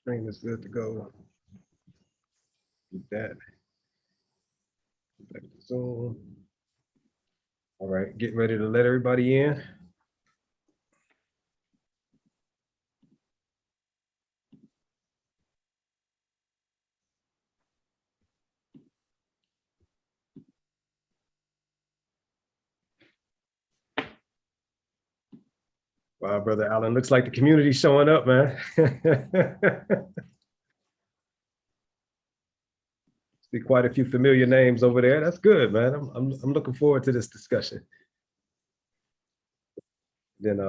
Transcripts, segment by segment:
Stream is good to go. Keep that. Back to Zoom. All right, getting ready to let everybody in. Wow, Brother Alleyne, looks like the community's showing up, man. See quite a few familiar names over there. That's good, man. I'm looking forward to this discussion. Then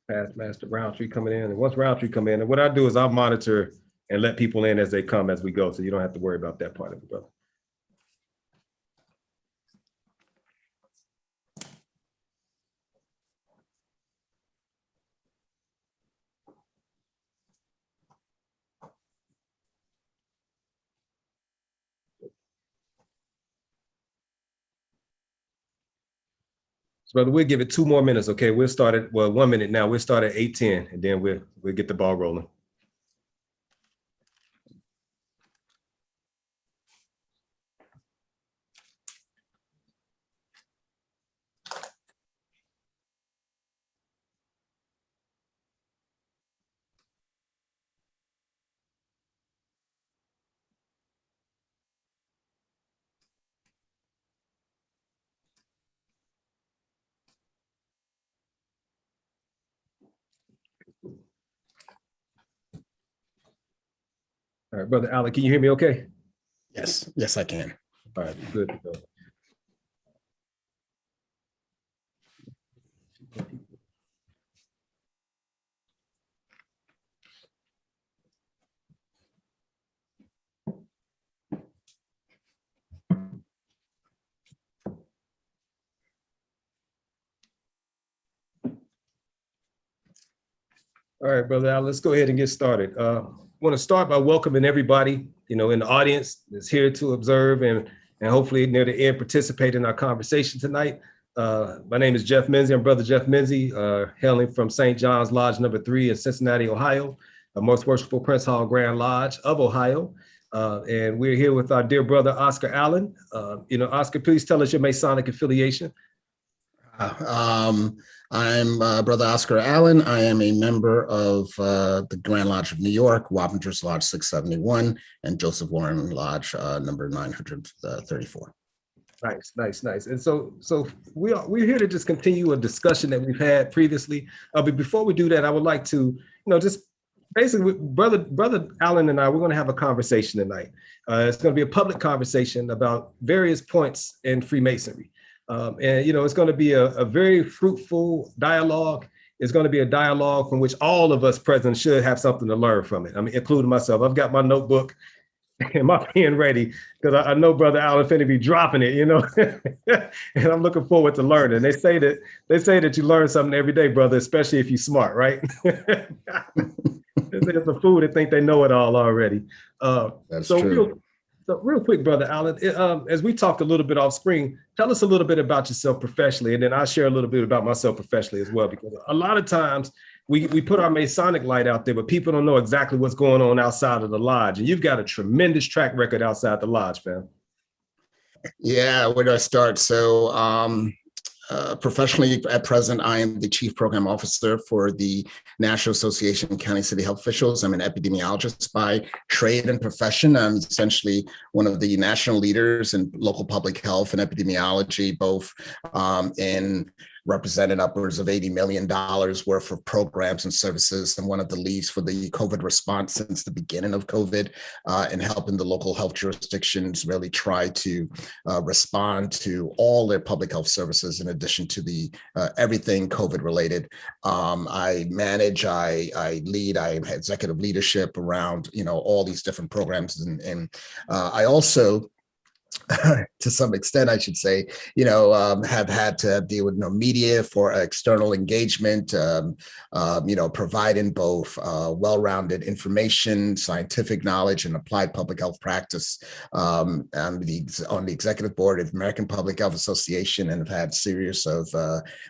past Master Roundtree coming in, and once Roundtree come in, and what I do is I'll monitor and let people in as they come as we go, so you don't have to worry about that part of it, brother. So, brother, we'll give it 2 more minutes, okay? We'll start at, well, 1 minute now. We'll start at 8:10, and then we'll get the ball rolling. All right, Brother Alleyne, can you hear me okay? Yes, I can. All right, good. All right, Brother Alleyne, let's go ahead and get started. I want to start by welcoming everybody, in the audience that's here to observe and hopefully near the end participate in our conversation tonight. My name is Jeff Menzise. I'm Brother Jeff Menzise, hailing from St. John's Lodge number 3 in Cincinnati, Ohio, the Most Worshipful Prince Hall Grand Lodge of Ohio. And we're here with our dear brother, Oscar Alleyne. Oscar, please tell us your Masonic affiliation. I'm Brother Oscar Alleyne. I am a member of the Grand Lodge of New York, Wappingers Lodge 671, and Joseph Warren Lodge number 934. Nice. And so we're here to just continue a discussion that we've had previously. But before we do that, I would like to, just basically, Brother Alleyne and I, we're going to have a conversation tonight. It's going to be a public conversation about various points in Freemasonry. And it's going to be a very fruitful dialogue. It's going to be a dialogue from which all of us present should have something to learn from it. I mean, including myself. I've got my notebook and my pen ready because I know Brother Alleyne finna be dropping it, and I'm looking forward to learning. They say that you learn something every day, brother, especially if you're smart, right? There's a fool that think they know it all already. That's true. Real quick, Brother Alleyne, as we talked a little bit off screen, tell us a little bit about yourself professionally, and then I'll share a little bit about myself professionally as well, because a lot of times we put our Masonic light out there, but people don't know exactly what's going on outside of the lodge. And you've got a tremendous track record outside the lodge, fam. Yeah, where do I start? So professionally, at present, I am the Chief Program Officer for the National Association of County City Health Officials. I'm an epidemiologist by trade and profession. I'm essentially one of the national leaders in local public health and epidemiology, both in represented upwards of $80 million worth of programs and services, and one of the leads for the COVID response since the beginning of COVID, and helping the local health jurisdictions really try to respond to all their public health services in addition to the everything COVID related. I manage, I lead, I have executive leadership around all these different programs, and I also to some extent, I should say, have had to deal with media for external engagement, providing both well-rounded information, scientific knowledge, and applied public health practice on the executive board of American Public Health Association, and have had series of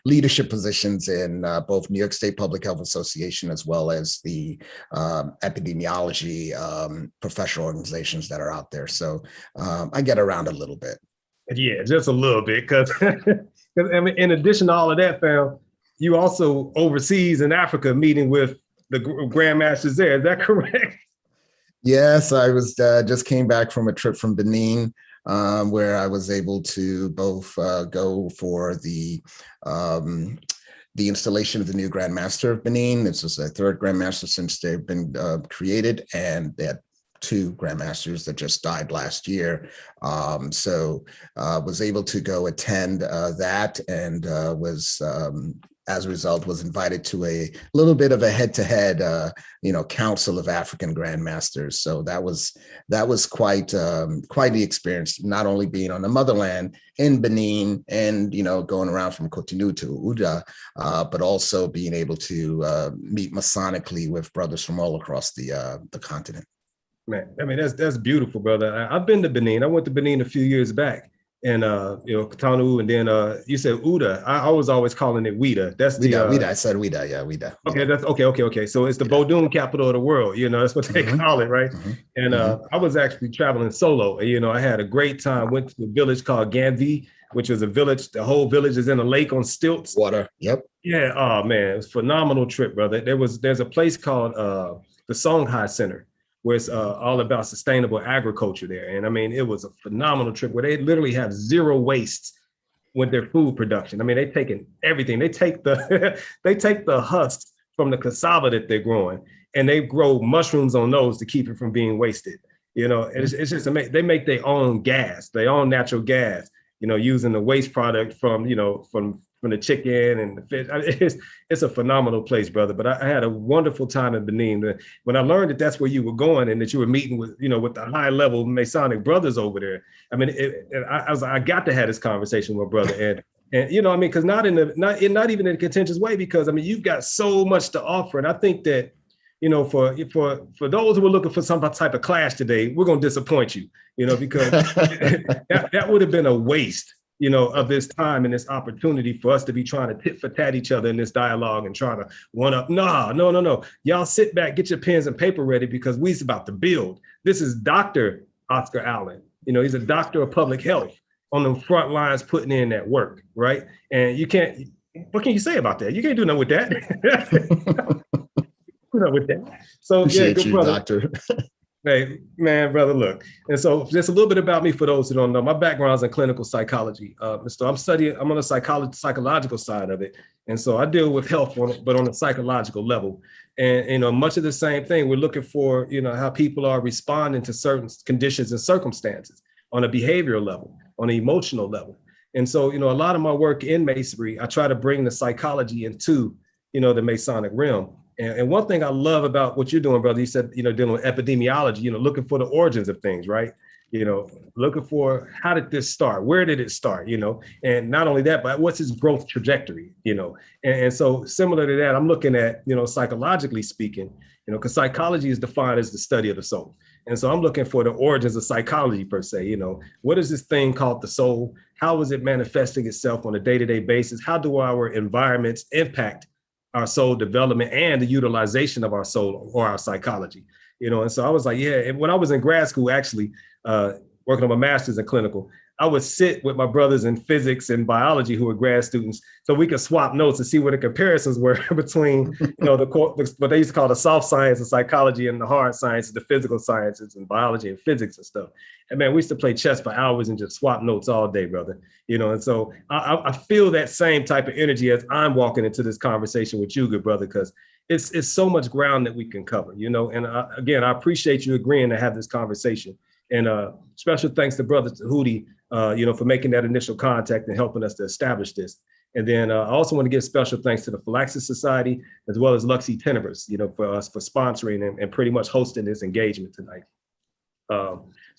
leadership positions in both New York State Public Health Association as well as the epidemiology professional organizations that are out there. So I get around a little bit. Yeah, just a little bit, because I mean, in addition to all of that, fam, you also overseas in Africa meeting with the grandmasters there. Is that correct? Yes, I was just came back from a trip from Benin, where I was able to both go for the installation of the new Grand Master of Benin. This was the third Grand Master since they've been created, and they had two grandmasters that just died last year. So was able to go attend that, and was, as a result, was invited to a little bit of a head-to-head, Council of African Grandmasters. So that was quite the experience, not only being on the motherland in Benin and, going around from Cotonou to Ouda, but also being able to meet Masonically with brothers from all across the continent. Man, I mean, that's beautiful, brother. I've been to Benin. I went to Benin a few years back, and Cotonou, and then you said Ouda. I was always calling it Ouida. That's the Ouida. I said Ouida. Yeah, Ouida. Okay, that's okay. So it's the Vodun capital of the world. That's what they call it, right? Mm-hmm. And I was actually traveling solo. And, I had a great time. Went to a village called Ganvi, which was a village. The whole village is in a lake on stilts. Water. Yep. Yeah. Oh man, it was a phenomenal trip, brother. There's a place called the Songhai Center, where it's all about sustainable agriculture there. And I mean, it was a phenomenal trip where they literally have zero waste with their food production. I mean, they've taken everything. They take the husks from the cassava that they're growing, and they grow mushrooms on those to keep it from being wasted. It's just amazing. They make their own gas, their own natural gas, using the waste product from the chicken and the fish. It's a phenomenal place, brother. But I had a wonderful time in Benin. When I learned that that's where you were going and that you were meeting with, with the high level Masonic brothers over there. I mean, I got to have this conversation with brother, and because not even in a contentious way, because I mean, you've got so much to offer, and I think that, for those who are looking for some type of clash today, we're going to disappoint you, because that would have been a waste, of this time and this opportunity for us to be trying to tit for tat each other in this dialogue and trying to one up. No. Y'all sit back, get your pens and paper ready, because we's about to build. This is Dr. Oscar Alleyne. He's a doctor of public health on the front lines putting in that work, right? And what can you say about that? You can't do nothing with that. With that. So appreciate good you, brother. Doctor. Hey, man, brother, look. And so just a little bit about me for those who don't know. My background is in clinical psychology. So I'm on the psychological side of it. And so I deal with health, but on a psychological level. And, much of the same thing, we're looking for, how people are responding to certain conditions and circumstances on a behavioral level, on an emotional level. And so, a lot of my work in Masonry, I try to bring the psychology into, the Masonic realm. And one thing I love about what you're doing, brother, you said, dealing with epidemiology, looking for the origins of things, right? Looking for how did this start? Where did it start? And not only that, but what's its growth trajectory, and so similar to that, I'm looking at, psychologically speaking, because psychology is defined as the study of the soul. And so I'm looking for the origins of psychology per se, what is this thing called the soul? How is it manifesting itself on a day-to-day basis? How do our environments impact our soul development and the utilization of our soul or our psychology, and so I was like, yeah. And when I was in grad school, actually working on my master's in clinical, I would sit with my brothers in physics and biology who were grad students, so we could swap notes and see what the comparisons were between, what they used to call the soft science of psychology and the hard sciences, the physical sciences and biology and physics and stuff. And man, we used to play chess for hours and just swap notes all day, brother. And so I feel that same type of energy as I'm walking into this conversation with you, good brother, because it's so much ground that we can cover, and again, I appreciate you agreeing to have this conversation. And special thanks to Brother Tahuti, for making that initial contact and helping us to establish this. And then I also want to give special thanks to the Phylaxis Society, as well as Luxie Tenebris, for sponsoring and pretty much hosting this engagement tonight.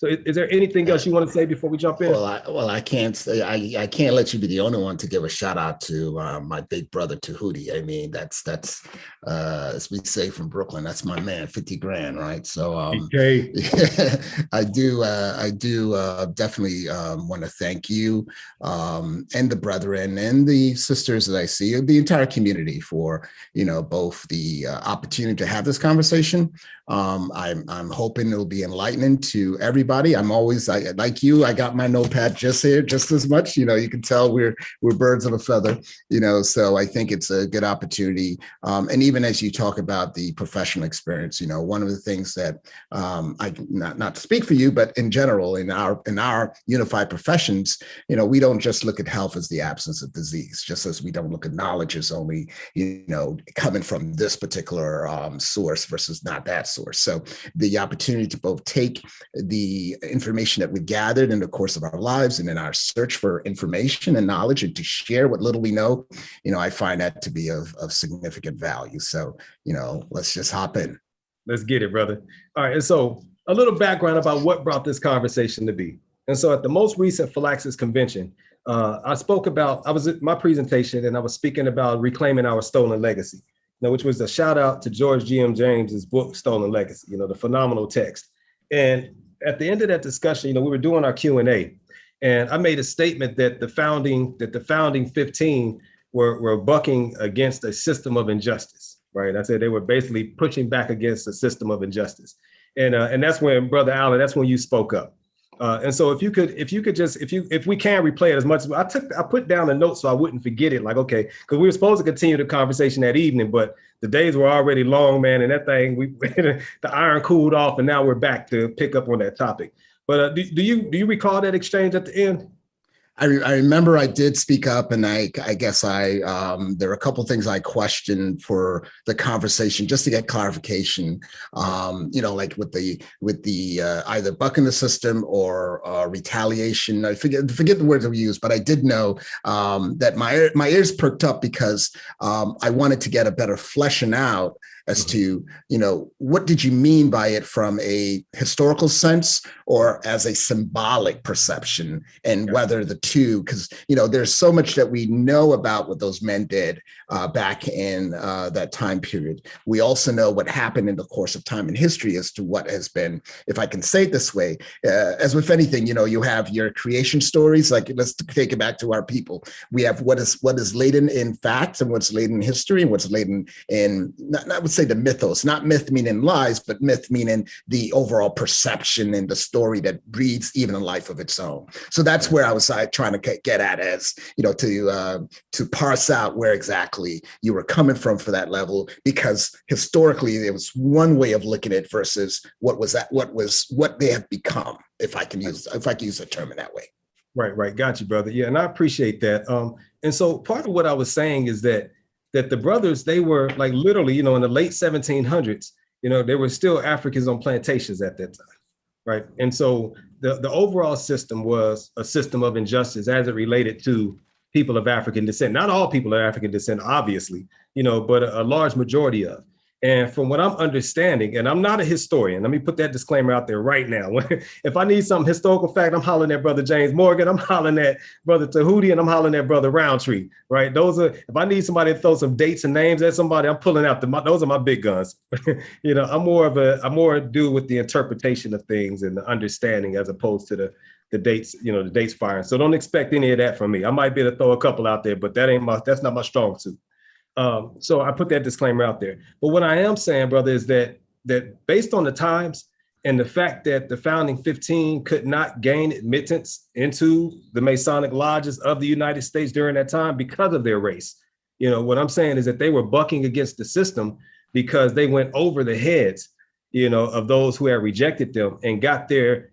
So is there anything else you want to say before we jump in? I can't say I can't let you be the only one to give a shout out to my big brother Tahuti. I mean, that's as we say from Brooklyn, that's my man, 50 grand, right? So Okay. I do definitely want to thank you and the brethren and the sisters that I see, the entire community for both the opportunity to have this conversation. I'm hoping it'll be enlightening to everybody. I'm always like you. I got my notepad just here, just as much. You can tell we're birds of a feather. So I think it's a good opportunity. And even as you talk about the professional experience, one of the things that I not to speak for you, but in general in our unified professions, we don't just look at health as the absence of disease, just as we don't look at knowledge as only coming from this particular source versus not that source. So the opportunity to both take the information that we've gathered in the course of our lives and in our search for information and knowledge and to share what little we know, I find that to be of significant value. So, let's just hop in. Let's get it, brother. All right. And so a little background about what brought this conversation to be. And so at the most recent Philaxis convention, I was at my presentation and I was speaking about reclaiming our stolen legacy, which was a shout out to George G.M. James's book, Stolen Legacy, the phenomenal text. And at the end of that discussion, we were doing our Q&A, and I made a statement that the founding 15 were bucking against a system of injustice, right? I said they were basically pushing back against a system of injustice. And that's when, Brother Alleyne, that's when you spoke up. And so if we can replay it as much as I put down a note so I wouldn't forget it, like, okay, because we were supposed to continue the conversation that evening, but the days were already long, man. And that thing, the iron cooled off, and now we're back to pick up on that topic. But do you recall that exchange at the end? I remember I did speak up, and I guess there were a couple of things I questioned for the conversation just to get clarification. Like with the either bucking the system or retaliation. I forget the words we used, but I did know that my ears perked up because I wanted to get a better fleshing out as to, what did you mean by it from a historical sense or as a symbolic perception, and whether the two, because, there's so much that we know about what those men did back in that time period. We also know what happened in the course of time in history as to what has been, if I can say it this way, as with anything, you have your creation stories, like let's take it back to our people. We have what is laden in facts and what's laden in history and what's laden in, I would say the mythos, not myth meaning lies, but myth meaning the overall perception and the story that breeds even a life of its own. So that's where I was trying to get at, as to parse out where exactly you were coming from for that level, because historically there was one way of looking at it versus what they have become, if I can use a term in that way. Right. Got you, brother. Yeah, and I appreciate that. And so part of what I was saying is that the brothers, they were like literally, in the late 1700s, there were still Africans on plantations at that time, right? And so the overall system was a system of injustice as it related to people of African descent. Not all people of African descent, obviously, but a large majority of. And from what I'm understanding, and I'm not a historian, let me put that disclaimer out there right now. If I need some historical fact, I'm hollering at Brother James Morgan, I'm hollering at Brother Tahuti, and I'm hollering at Brother Roundtree, right? If I need somebody to throw some dates and names at somebody, I'm pulling out those are my big guns. I'm more do with the interpretation of things and the understanding as opposed to the dates, the dates firing. So don't expect any of that from me. I might be able to throw a couple out there, but that's not my strong suit. So I put that disclaimer out there. But what I am saying, brother, is that based on the times and the fact that the founding 15 could not gain admittance into the Masonic lodges of the United States during that time because of their race. What I'm saying is that they were bucking against the system because they went over the heads, of those who had rejected them and got their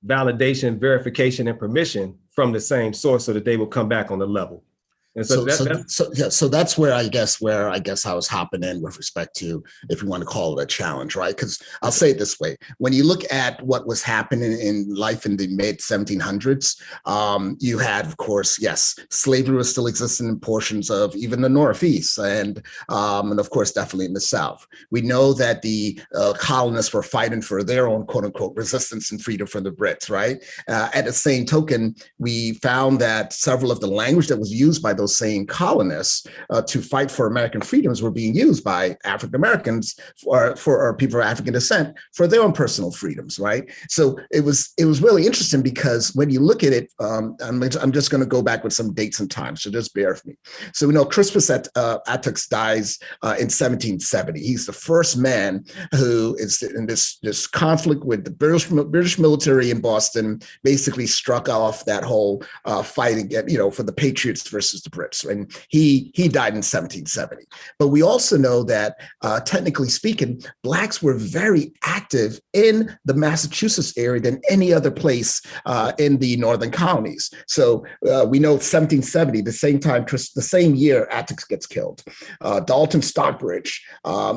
validation, verification, and permission from the same source so that they would come back on the level. And so So, that so, that's so, yeah, so that's where I guess I was hopping in with respect to, if you want to call it a challenge, right? Because I'll say it this way: when you look at what was happening in life in the mid 1700s, you had, of course, yes, slavery was still existing in portions of even the Northeast, and of course, definitely in the South. We know that the colonists were fighting for their own quote unquote resistance and freedom from the Brits, right? At the same token, we found that several of the language that was used by those same colonists to fight for American freedoms were being used by African Americans or people of African descent for their own personal freedoms, right? So it was really interesting because when you look at it, I'm just going to go back with some dates and times, so just bear with me. So we know Crispus Attucks dies in 1770. He's the first man who is in this conflict with the British military in Boston, basically struck off that whole fight again, for the Patriots versus the Brits. And he died in 1770. But we also know that technically speaking, Blacks were very active in the Massachusetts area than any other place in the northern colonies. So we know 1770, the same year Attucks gets killed. Dalton Stockbridge,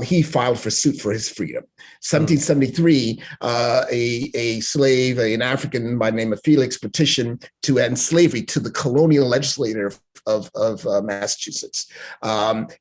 he filed for suit for his freedom. 1773, a slave, an African by the name of Felix, petitioned to end slavery to the colonial legislature of Massachusetts.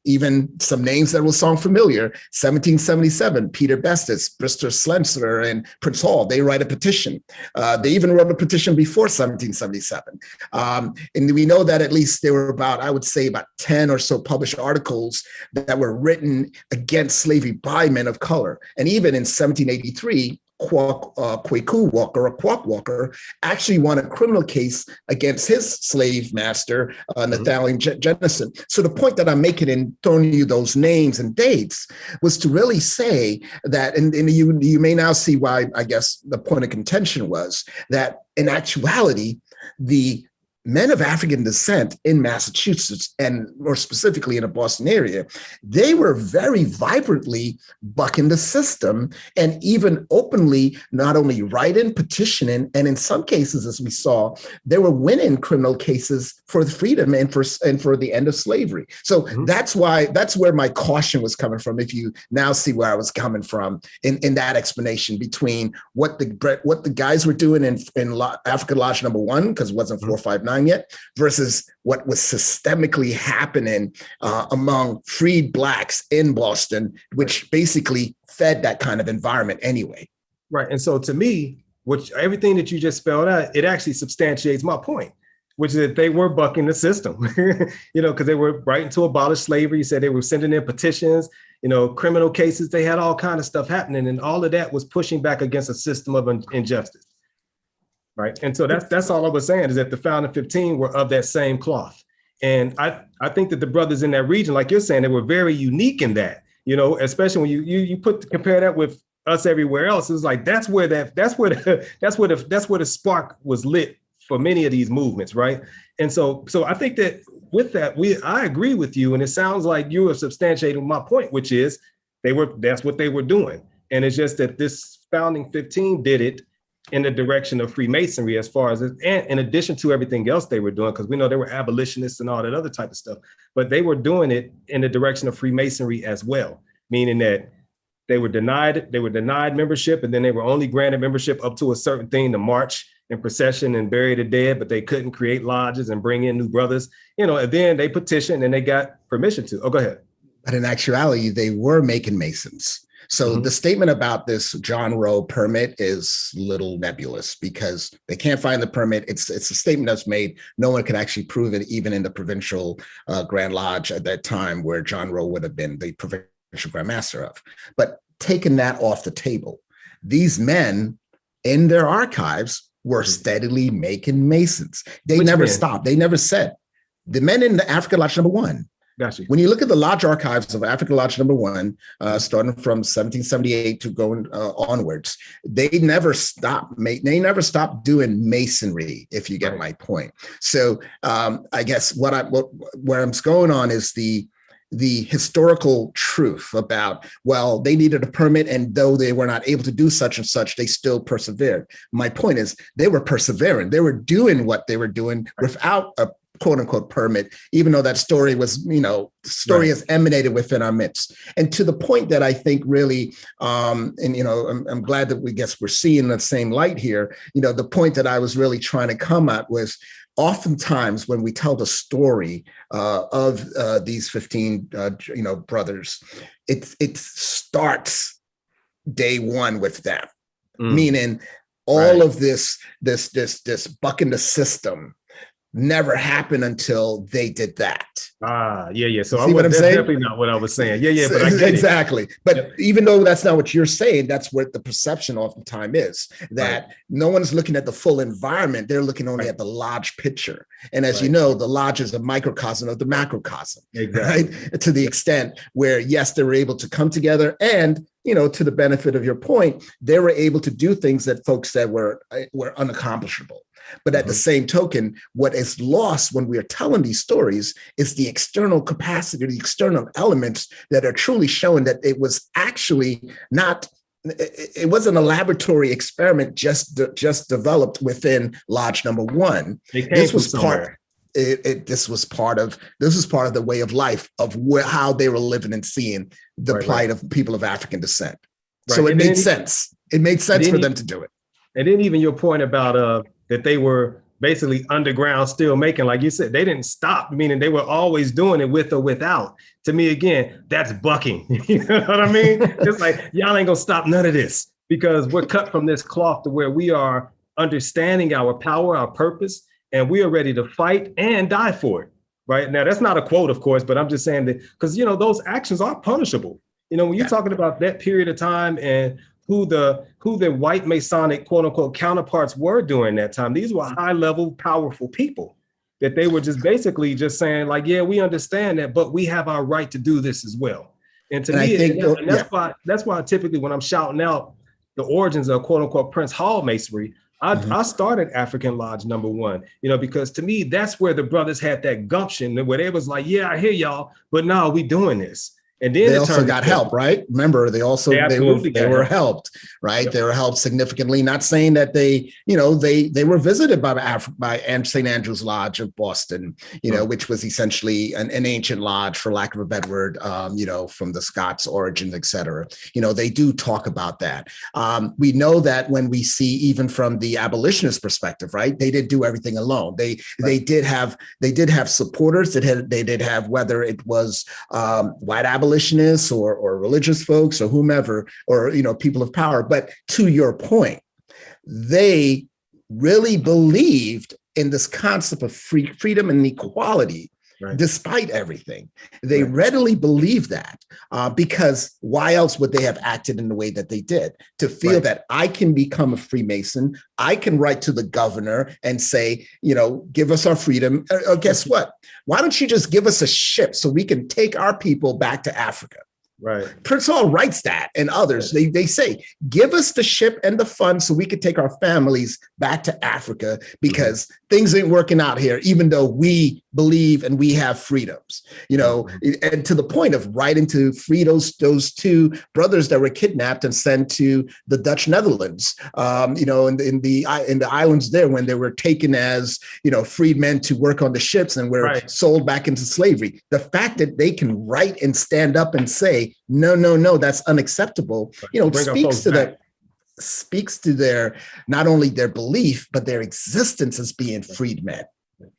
Even some names that will sound familiar: 1777, Peter Bestis, Bristol Slenser, and Prince Hall, they write a petition. They even wrote a petition before 1777. And we know that at least there were I would say about 10 or so published articles that were written against slavery by men of color. And even in 1783, Kwaku Walker actually won a criminal case against his slave master, Nathaniel Jennison. So the point that I'm making in throwing you those names and dates was to really say that, and you may now see why I guess the point of contention was that in actuality, the men of African descent in Massachusetts, and more specifically in the Boston area, they were very vibrantly bucking the system and even openly not only writing, petitioning, and in some cases, as we saw, they were winning criminal cases for the freedom and for the end of slavery. So that's where my caution was coming from. If you now see where I was coming from in that explanation between what the guys were doing in African Lodge number 1, because it wasn't 459 yet, versus what was systemically happening among freed Blacks in Boston, which basically fed that kind of environment anyway. Right. And so to me, everything that you just spelled out, it actually substantiates my point, which is that they were bucking the system, because they were writing to abolish slavery. You said they were sending in petitions, criminal cases. They had all kind of stuff happening, and all of that was pushing back against a system of injustice. Right. And so that's all I was saying, is that the founding 15 were of that same cloth. And I think that the brothers in that region, like you're saying, they were very unique in that, especially when you compare that with us everywhere else. It's like that's where the spark was lit for many of these movements. Right. And so I think that with that, I agree with you. And it sounds like you are substantiating my point, which is that's what they were doing. And it's just that this founding 15 did it in the direction of Freemasonry, as far as and in addition to everything else they were doing, because we know they were abolitionists and all that other type of stuff, but they were doing it in the direction of Freemasonry as well, meaning that they were denied membership, and then they were only granted membership up to a certain thing, to march in procession and bury the dead, but they couldn't create lodges and bring in new brothers, and then they petitioned and they got permission to. Oh, go ahead. But in actuality, they were making Masons. So the statement about this John Roe permit is a little nebulous because they can't find the permit. It's a statement that's made. No one can actually prove it, even in the provincial Grand Lodge at that time, where John Roe would have been the provincial Grand Master of. But taking that off the table, these men in their archives were steadily making Masons. They never stopped. They never said. The men in the African Lodge number 1. Gotcha. When you look at the lodge archives of African Lodge number 1, starting from 1778 to going onwards, they never stopped. They never stopped doing masonry, if you get my point. So I guess where I'm going on is the historical truth about, well, they needed a permit, and though they were not able to do such and such, they still persevered. My point is, they were persevering. They were doing what they were doing without a quote unquote permit, even though that story was, story has emanated within our midst. And to the point that I think really, I'm glad that we're seeing the same light here. The point that I was really trying to come at was oftentimes when we tell the story of these 15, brothers, it starts day one with them, meaning all of this buck in the system never happened until they did that. Yeah. So that's definitely not what I was saying. Yeah, but I get exactly. It. But even though that's not what you're saying, that's what the perception oftentimes is, that no one's looking at the full environment. They're looking only at the large picture. And as you know, the lodge is a microcosm of the macrocosm, right? To the extent where, yes, they were able to come together and, to the benefit of your point, they were able to do things that folks said were unaccomplishable. But at the same token, what is lost when we are telling these stories is the external capacity, the external elements that are truly showing that it was actually not, it wasn't a laboratory experiment just developed within Lodge number one. This was part. This was part of the way of life of how they were living and seeing the plight of people of African descent. So it made sense. It made sense for them to do it. And then even your point about that they were basically underground still making, like you said, they didn't stop, meaning they were always doing it with or without. To me, again, that's bucking. You know what I mean? It's like, y'all ain't gonna stop none of this because we're cut from this cloth to where we are understanding our power, our purpose, and we are ready to fight and die for it. Right now, that's not a quote, of course, but I'm just saying that because, those actions are punishable. When you're talking about that period of time and who the white Masonic quote unquote counterparts were during that time. These were high level, powerful people that they were just basically just saying like, yeah, we understand that, but we have our right to do this as well. And to me, that's why typically when I'm shouting out the origins of quote unquote Prince Hall Masonry, I started African Lodge number one, because to me, that's where the brothers had that gumption where they was like, yeah, I hear y'all, but no, we doing this. And then they also got help, right? Remember, they were helped, right? Yep. They were helped significantly. Not saying that they were visited by St. Andrew's Lodge of Boston, which was essentially an ancient lodge, for lack of a better word, from the Scots origins, et cetera. They do talk about that. We know that when we see even from the abolitionist perspective, right? They did do everything alone. They did have supporters. They did have, whether it was white abolitionists or religious folks or whomever, or, people of power. But to your point, they really believed in this concept of freedom and equality, despite everything. They readily believed that because why else would they have acted in the way that they did? To feel that I can become a Freemason, I can write to the governor and say, give us our freedom. Or guess what? Why don't you just give us a ship so we can take our people back to Africa? Right. Prince Hall writes that, and others, they say, give us the ship and the funds so we could take our families back to Africa because things ain't working out here, even though we believe and we have freedoms, and to the point of writing to free those two brothers that were kidnapped and sent to the Dutch Netherlands, in the islands there when they were taken as, freedmen to work on the ships and were sold back into slavery. The fact that they can write and stand up and say, no, that's unacceptable, speaks to their, not only their belief, but their existence as being freedmen.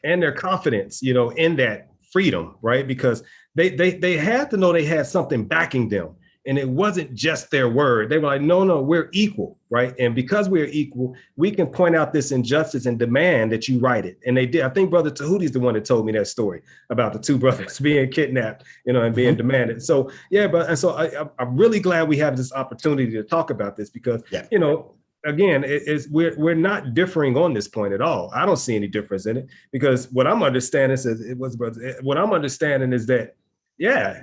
And their confidence, in that freedom, right? Because they had to know they had something backing them. And it wasn't just their word. They were like, no, we're equal, right? And because we're equal, we can point out this injustice and demand that you write it. And they did. I think Brother Tahuti's the one that told me that story about the two brothers being kidnapped, and being demanded. So, I'm really glad we have this opportunity to talk about this because, again, we're not differing on this point at all. I don't see any difference in it because what I'm understanding is that,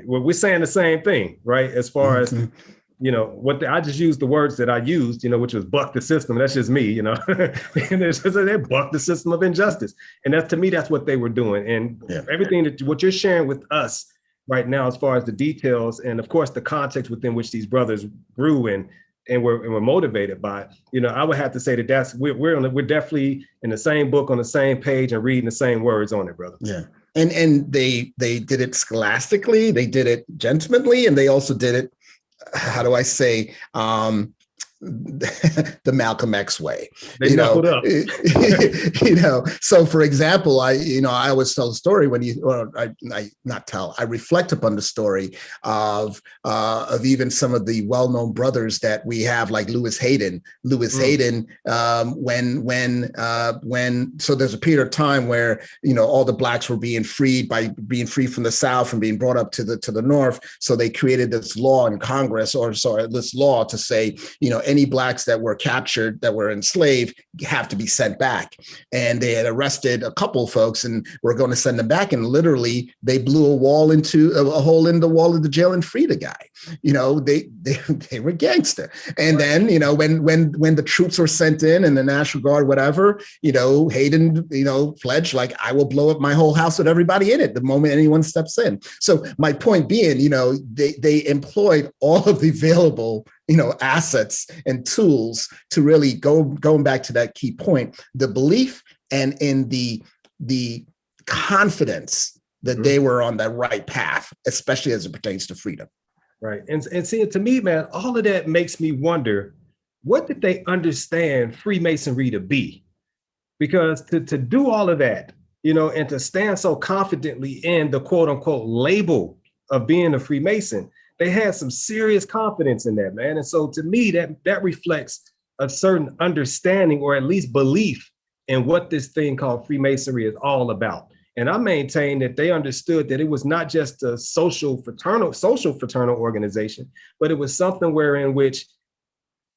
we're saying the same thing, right? As far as, I just used the words that I used, which was buck the system. That's just me, and it's just they buck the system of injustice. And to me, that's what they were doing. And everything what you're sharing with us right now, as far as the details and of course, the context within which these brothers grew and and we're motivated by it, I would have to say that we're definitely in the same book on the same page and reading the same words on it, brother. Yeah. And they did it scholastically, they did it gentlemanly, and they also did it, how do I say, the Malcolm X way. They knuckled up. So for example, I always tell the story when I reflect upon the story of even some of the well-known brothers that we have, like Lewis Hayden. Hayden, so there's a period of time where, all the blacks were being freed from the South and being brought up to the North. So they created this law in Congress, this law to say, any blacks that were captured, that were enslaved, have to be sent back. And they had arrested a couple folks and were going to send them back. And literally they blew a hole in the wall of the jail and freed a guy. They were gangster. And then, when the troops were sent in and the National Guard, whatever, Hayden, pledged, like, I will blow up my whole house with everybody in it the moment anyone steps in. So my point being, they employed all of the available assets and tools to really going back to that key point, the belief and in the confidence that they were on that right path, especially as it pertains to freedom. Right. And see, to me, man, all of that makes me wonder, what did they understand Freemasonry to be? Because to do all of that, and to stand so confidently in the quote unquote label of being a Freemason, they had some serious confidence in that, man. And so to me, that reflects a certain understanding, or at least belief, in what this thing called Freemasonry is all about. And I maintain that they understood that it was not just a social fraternal organization, but it was something in which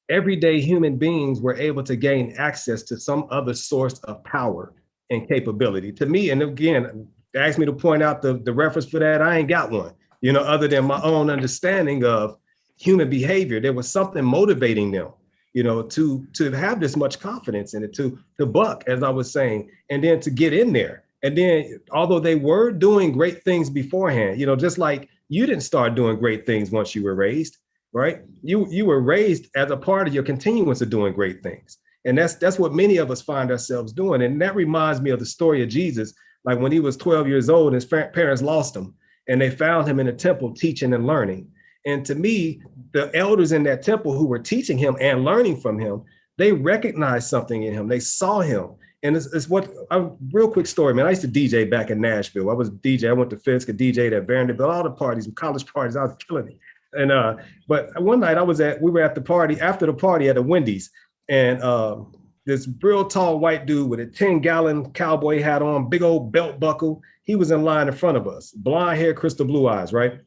everyday human beings were able to gain access to some other source of power and capability. To me, and again, they asked me to point out the reference for that, I ain't got one. Other than my own understanding of human behavior, there was something motivating them, to have this much confidence in it, to buck, as I was saying, and then to get in there. And then, although they were doing great things beforehand, just like you didn't start doing great things once you were raised, right? You were raised as a part of your continuance of doing great things. And that's what many of us find ourselves doing. And that reminds me of the story of Jesus, like when he was 12 years old, his parents lost him. And they found him in a temple teaching and learning. And to me, the elders in that temple who were teaching him and learning from him, they recognized something in him. They saw him. And it's real quick story, man. I used to DJ back in Nashville. I was a DJ. I went to Fisk, DJ at Vanderbilt, all the parties, college parties. I was killing it. And but one night we were at the party, after the party at a Wendy's. And this real tall white dude with a 10-gallon cowboy hat on, big old belt buckle. He was in line in front of us, blonde hair, crystal blue eyes, right?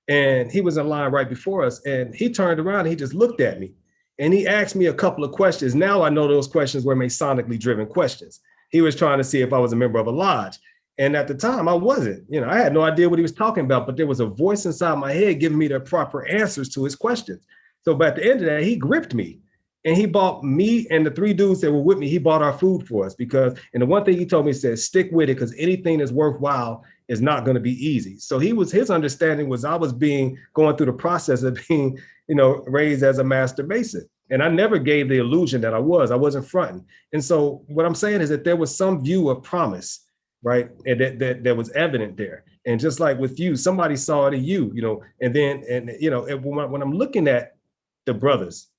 And he was in line right before us. And he turned around and he just looked at me. And he asked me a couple of questions. Now I know those questions were Masonically driven questions. He was trying to see if I was a member of a lodge. And at the time I wasn't, I had no idea what he was talking about, but there was a voice inside my head giving me the proper answers to his questions. So by the end of that, he gripped me. And he bought me and the three dudes that were with me, he bought our food for us and the one thing he told me, said, stick with it, because anything that's worthwhile is not going to be easy. So his understanding was I was going through the process of being, raised as a master Mason. And I never gave the illusion that I wasn't fronting. And so what I'm saying is that there was some view of promise, right? And that was evident there. And just like with you, somebody saw it in you, when I'm looking at the brothers,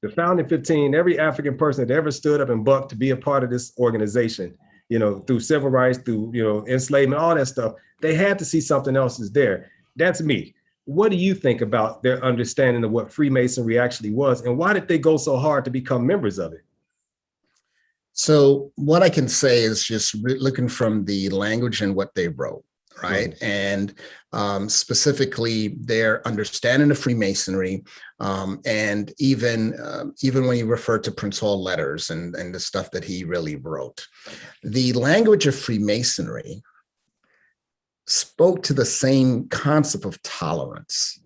the founding 15, every African person that ever stood up and bucked to be a part of this organization, through civil rights, through, enslavement, all that stuff, they had to see something else is there. That's me. What do you think about their understanding of what Freemasonry actually was? And why did they go so hard to become members of it? So what I can say is just looking from the language and what they wrote. Right. And specifically their understanding of Freemasonry, and even when you refer to Prince Hall letters and the stuff that he really wrote, the language of Freemasonry spoke to the same concept of tolerance,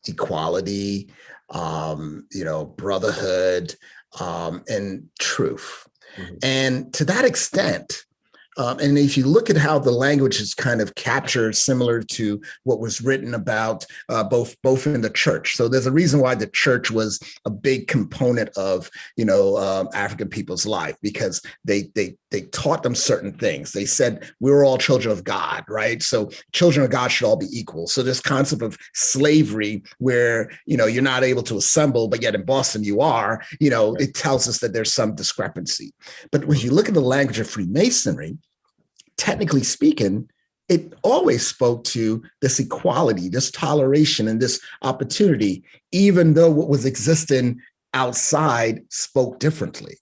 equality, brotherhood, and truth. Mm-hmm. And to that extent, And if you look at how the language is kind of captured, similar to what was written about both in the church. So there's a reason why the church was a big component of African people's life, because they taught them certain things. They said we were all children of God, right? So children of God should all be equal. So this concept of slavery, where you're not able to assemble, but yet in Boston you are, it tells us that there's some discrepancy. But when you look at the language of Freemasonry, technically speaking, it always spoke to this equality, this toleration, and this opportunity, even though what was existing outside spoke differently.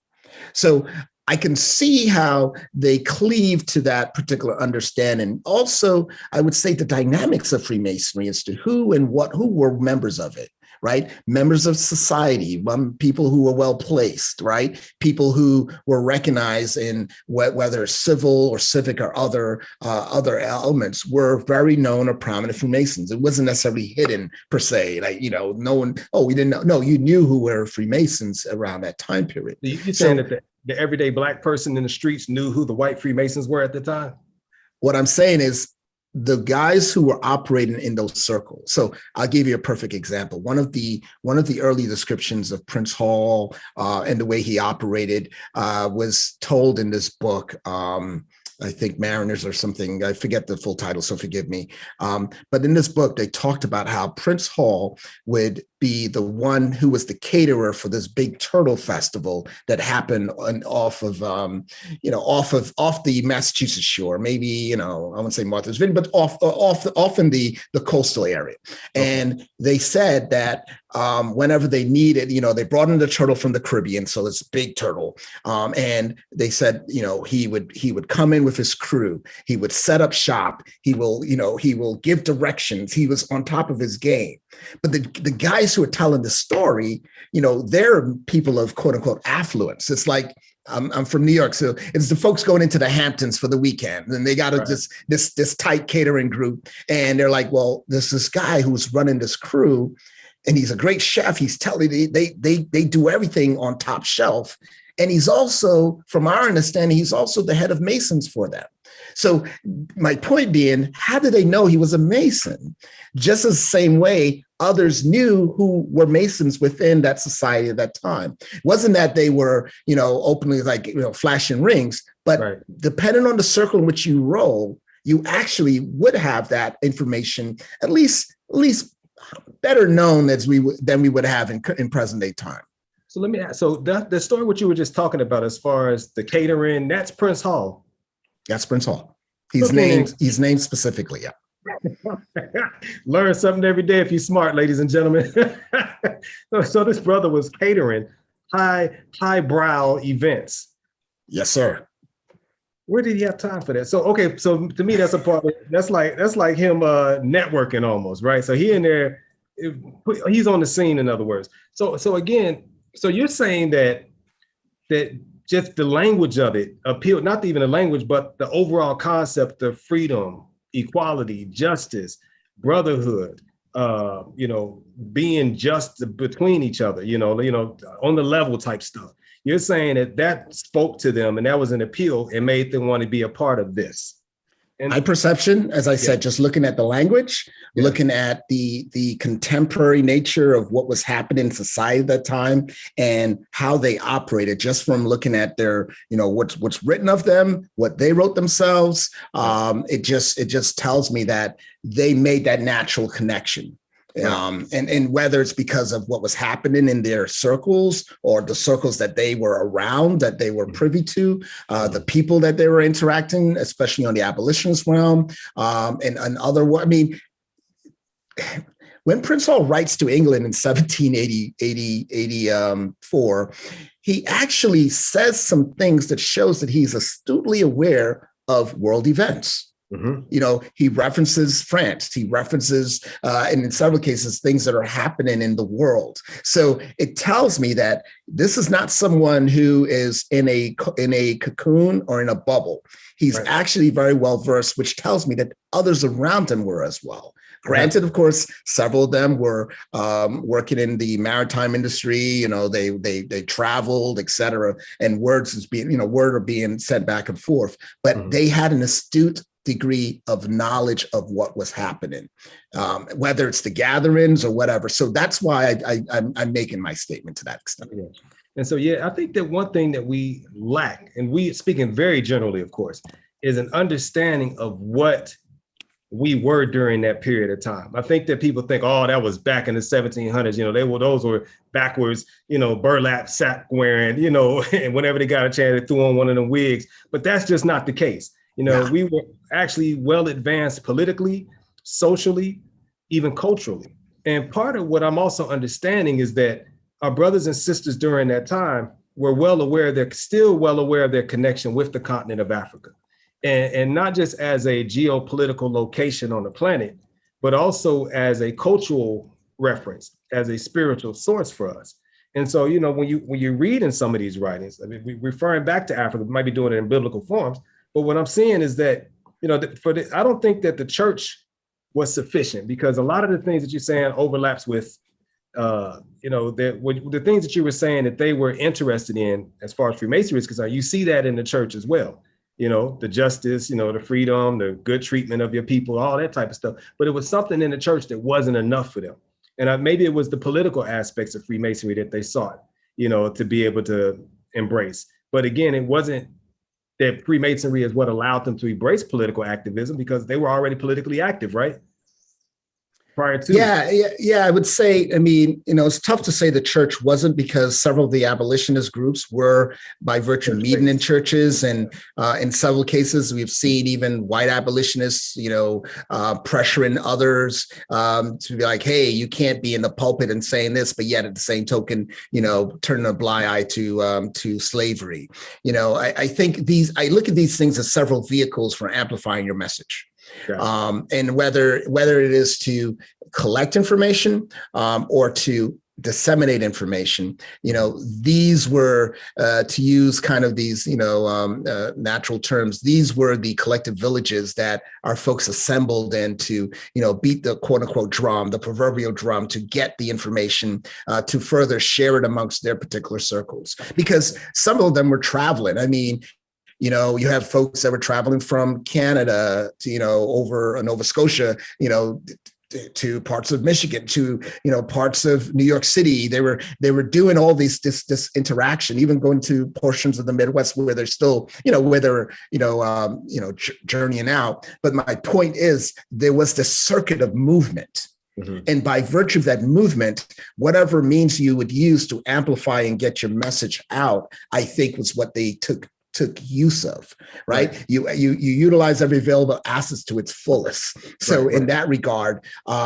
So I can see how they cleave to that particular understanding. Also, I would say the dynamics of Freemasonry as to who were members of it. Right? Members of society, people who were well placed, right? People who were recognized in whether civil or civic or other elements, were very known or prominent Freemasons. It wasn't necessarily hidden per se. Like, no one, we didn't know. No, you knew who were Freemasons around that time period. You're saying that the everyday Black person in the streets knew who the white Freemasons were at the time? What I'm saying is, the guys who were operating in those circles. So I'll give you a perfect example. One of the early descriptions of Prince Hall and the way he operated was told in this book. I think Mariners or something. I forget the full title, so forgive me. But in this book, they talked about how Prince Hall would be the one who was the caterer for this big turtle festival that happened off the Massachusetts shore. Maybe, I wouldn't say Martha's Vineyard, but off in the coastal area. Okay. And they said that whenever they needed, they brought in the turtle from the Caribbean, so it's big turtle. And they said, he would come in with his crew. He would set up shop. He will give directions. He was on top of his game. But the guys who are telling the story, they're people of quote unquote affluence. It's like, I'm from New York, so it's the folks going into the Hamptons for the weekend, and they got this tight catering group, and they're like, well, there's this guy who's running this crew, and he's a great chef. He's telling they do everything on top shelf, and he's also, from our understanding, he's also the head of Masons for them. So my point being, how did they know he was a Mason? Just as the same way others knew who were Masons within that society at that time. It wasn't that they were, openly flashing rings, but depending on the circle in which you roll, you actually would have that information at least better known than we would have in present day time. So let me ask, so the story what you were just talking about as far as the catering, that's Prince Hall. That's Prince Hall. He's named specifically, yeah. Learn something every day if you're smart, ladies and gentlemen. So this brother was catering highbrow events. Yes, sir. Where did he have time for that? So to me, that's a part of, that's like him networking almost, right? So he in there, he's on the scene, in other words. So again, so you're saying that just the language of it appealed, not even the language, but the overall concept of freedom, equality, justice, brotherhood, being just between each other, on the level type stuff. You're saying that spoke to them, and that was an appeal and made them want to be a part of this. And my perception, as I said, just looking at the language, looking at the contemporary nature of what was happening in society at that time and how they operated, just from looking at their, what's written of them, what they wrote themselves, it just tells me that they made that natural connection. And whether it's because of what was happening in their circles or the circles that they were around, that they were privy to, the people that they were interacting, especially on the abolitionist realm, and other, when Prince Hall writes to England in 1784, he actually says some things that shows that he's astutely aware of world events. Mm-hmm. He references France. He references, and in several cases, things that are happening in the world. So it tells me that this is not someone who is in a cocoon or in a bubble. He's actually very well versed, which tells me that others around him were as well. Granted, of course, several of them were working in the maritime industry. They traveled, et cetera, and word are being sent back and forth. But they had an astute degree of knowledge of what was happening, whether it's the gatherings or whatever. So that's why I'm making my statement to that extent. Yeah. And so, I think that one thing that we lack, and we speaking very generally, of course, is an understanding of what we were during that period of time. I think that people think, oh, that was back in the 1700s. Those were backwards, burlap sack wearing, and whenever they got a chance, they threw on one of them wigs. But that's just not the case. We were actually well advanced politically, socially, even culturally. And part of what I'm also understanding is that our brothers and sisters during that time were they're still well aware of their connection with the continent of Africa. And not just as a geopolitical location on the planet, but also as a cultural reference, as a spiritual source for us. And so, when you read in some of these writings, I mean, referring back to Africa, we might be doing it in biblical forms, but what I'm seeing is that, I don't think that the church was sufficient, because a lot of the things that you're saying overlaps with, the things that you were saying that they were interested in as far as Freemasonry is concerned. You see that in the church as well. The justice, the freedom, the good treatment of your people, all that type of stuff. But it was something in the church that wasn't enough for them. And maybe it was the political aspects of Freemasonry that they sought, to be able to embrace. But again, it wasn't that Freemasonry is what allowed them to embrace political activism, because they were already politically active, right? Prior to. Yeah. I would say, it's tough to say the church wasn't, because several of the abolitionist groups were, by virtue of meeting in churches. And in several cases, we've seen even white abolitionists, pressuring others to be like, hey, you can't be in the pulpit and saying this, but yet at the same token, turning a blind eye to slavery. I think I look at these things as several vehicles for amplifying your message. And whether it is to collect information or to disseminate information, these were, to use kind of these, natural terms, these were the collective villages that our folks assembled in to, beat the quote unquote drum, the proverbial drum, to get the information to further share it amongst their particular circles, because some of them were traveling. You have folks that were traveling from Canada to, over Nova Scotia, to parts of Michigan, to, parts of New York City. They were doing all this interaction, even going to portions of the Midwest where they're still, where they're, journeying out. But my point is, there was this circuit of movement. Mm-hmm. And by virtue of that movement, whatever means you would use to amplify and get your message out, I think was what they took use of, right? You utilize every available assets to its fullest. So in that regard,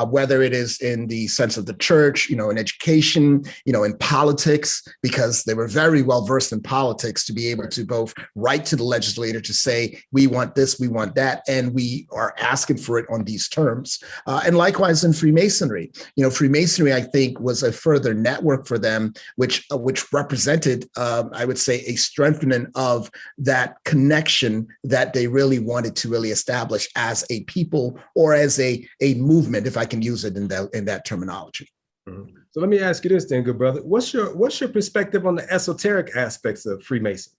whether it is in the sense of the church, in education, in politics, because they were very well versed in politics to be able to both write to the legislator to say, we want this, we want that, and we are asking for it on these terms. And likewise in Freemasonry, Freemasonry, I think, was a further network for them, which represented, I would say, a strengthening of that connection that they really wanted to really establish as a people, or as a movement, if I can use it in that terminology. Mm-hmm. So let me ask you this then, good brother. What's your perspective on the esoteric aspects of Freemasonry?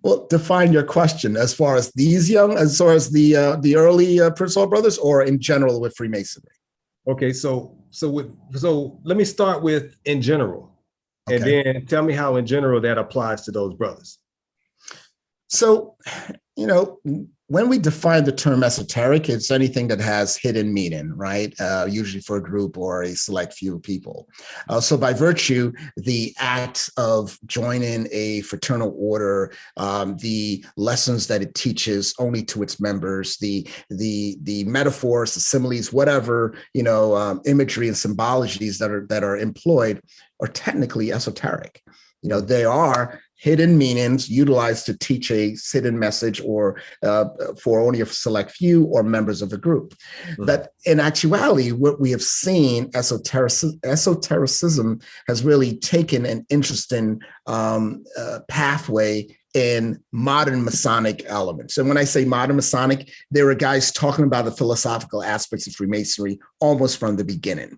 Well, define your question as far as the early Prince-Hall brothers, or in general with Freemasonry. Okay, so let me start with in general. And then tell me how in general that applies to those brothers. So, when we define the term esoteric, it's anything that has hidden meaning, right? Usually for a group or a select few people. So by virtue, the act of joining a fraternal order, the lessons that it teaches only to its members, the metaphors, the similes, whatever, imagery and symbologies that are employed are technically esoteric. They are hidden meanings utilized to teach a hidden message, or for only a select few or members of a group. Mm-hmm. But in actuality, what we have seen, esotericism has really taken an interesting pathway in modern Masonic elements. And when I say modern Masonic, there are guys talking about the philosophical aspects of Freemasonry almost from the beginning,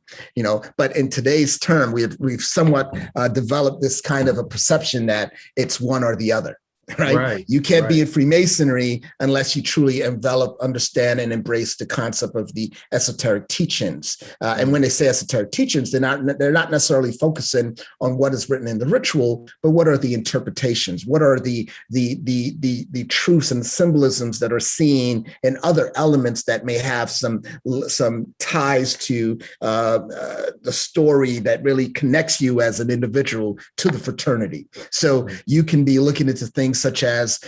but in today's term, we've somewhat developed this kind of a perception that it's one or the other. Right. You can't be in Freemasonry unless you truly envelop, understand, and embrace the concept of the esoteric teachings. And when they say esoteric teachings, they're not necessarily focusing on what is written in the ritual, but what are the interpretations? What are the truths and symbolisms that are seen in other elements that may have some ties to the story that really connects you as an individual to the fraternity. So you can be looking into things such as,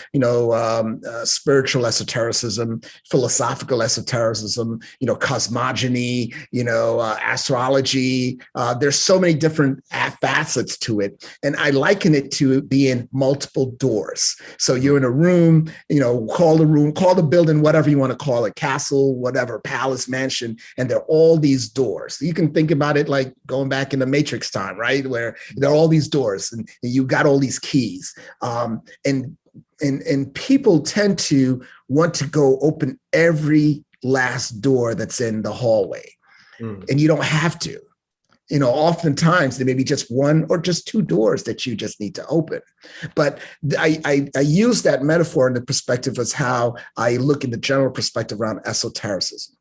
spiritual esotericism, philosophical esotericism, cosmogony, astrology. There's so many different facets to it. And I liken it to being multiple doors. So you're in a room, call the building, whatever you want to call it, castle, whatever, palace, mansion, and there are all these doors. You can think about it like going back in the Matrix time, right? Where there are all these doors and you got all these keys. And people tend to want to go open every last door that's in the hallway. And you don't have to. Oftentimes there may be just one or just two doors that you just need to open. But I use that metaphor in the perspective as how I look in the general perspective around esotericism.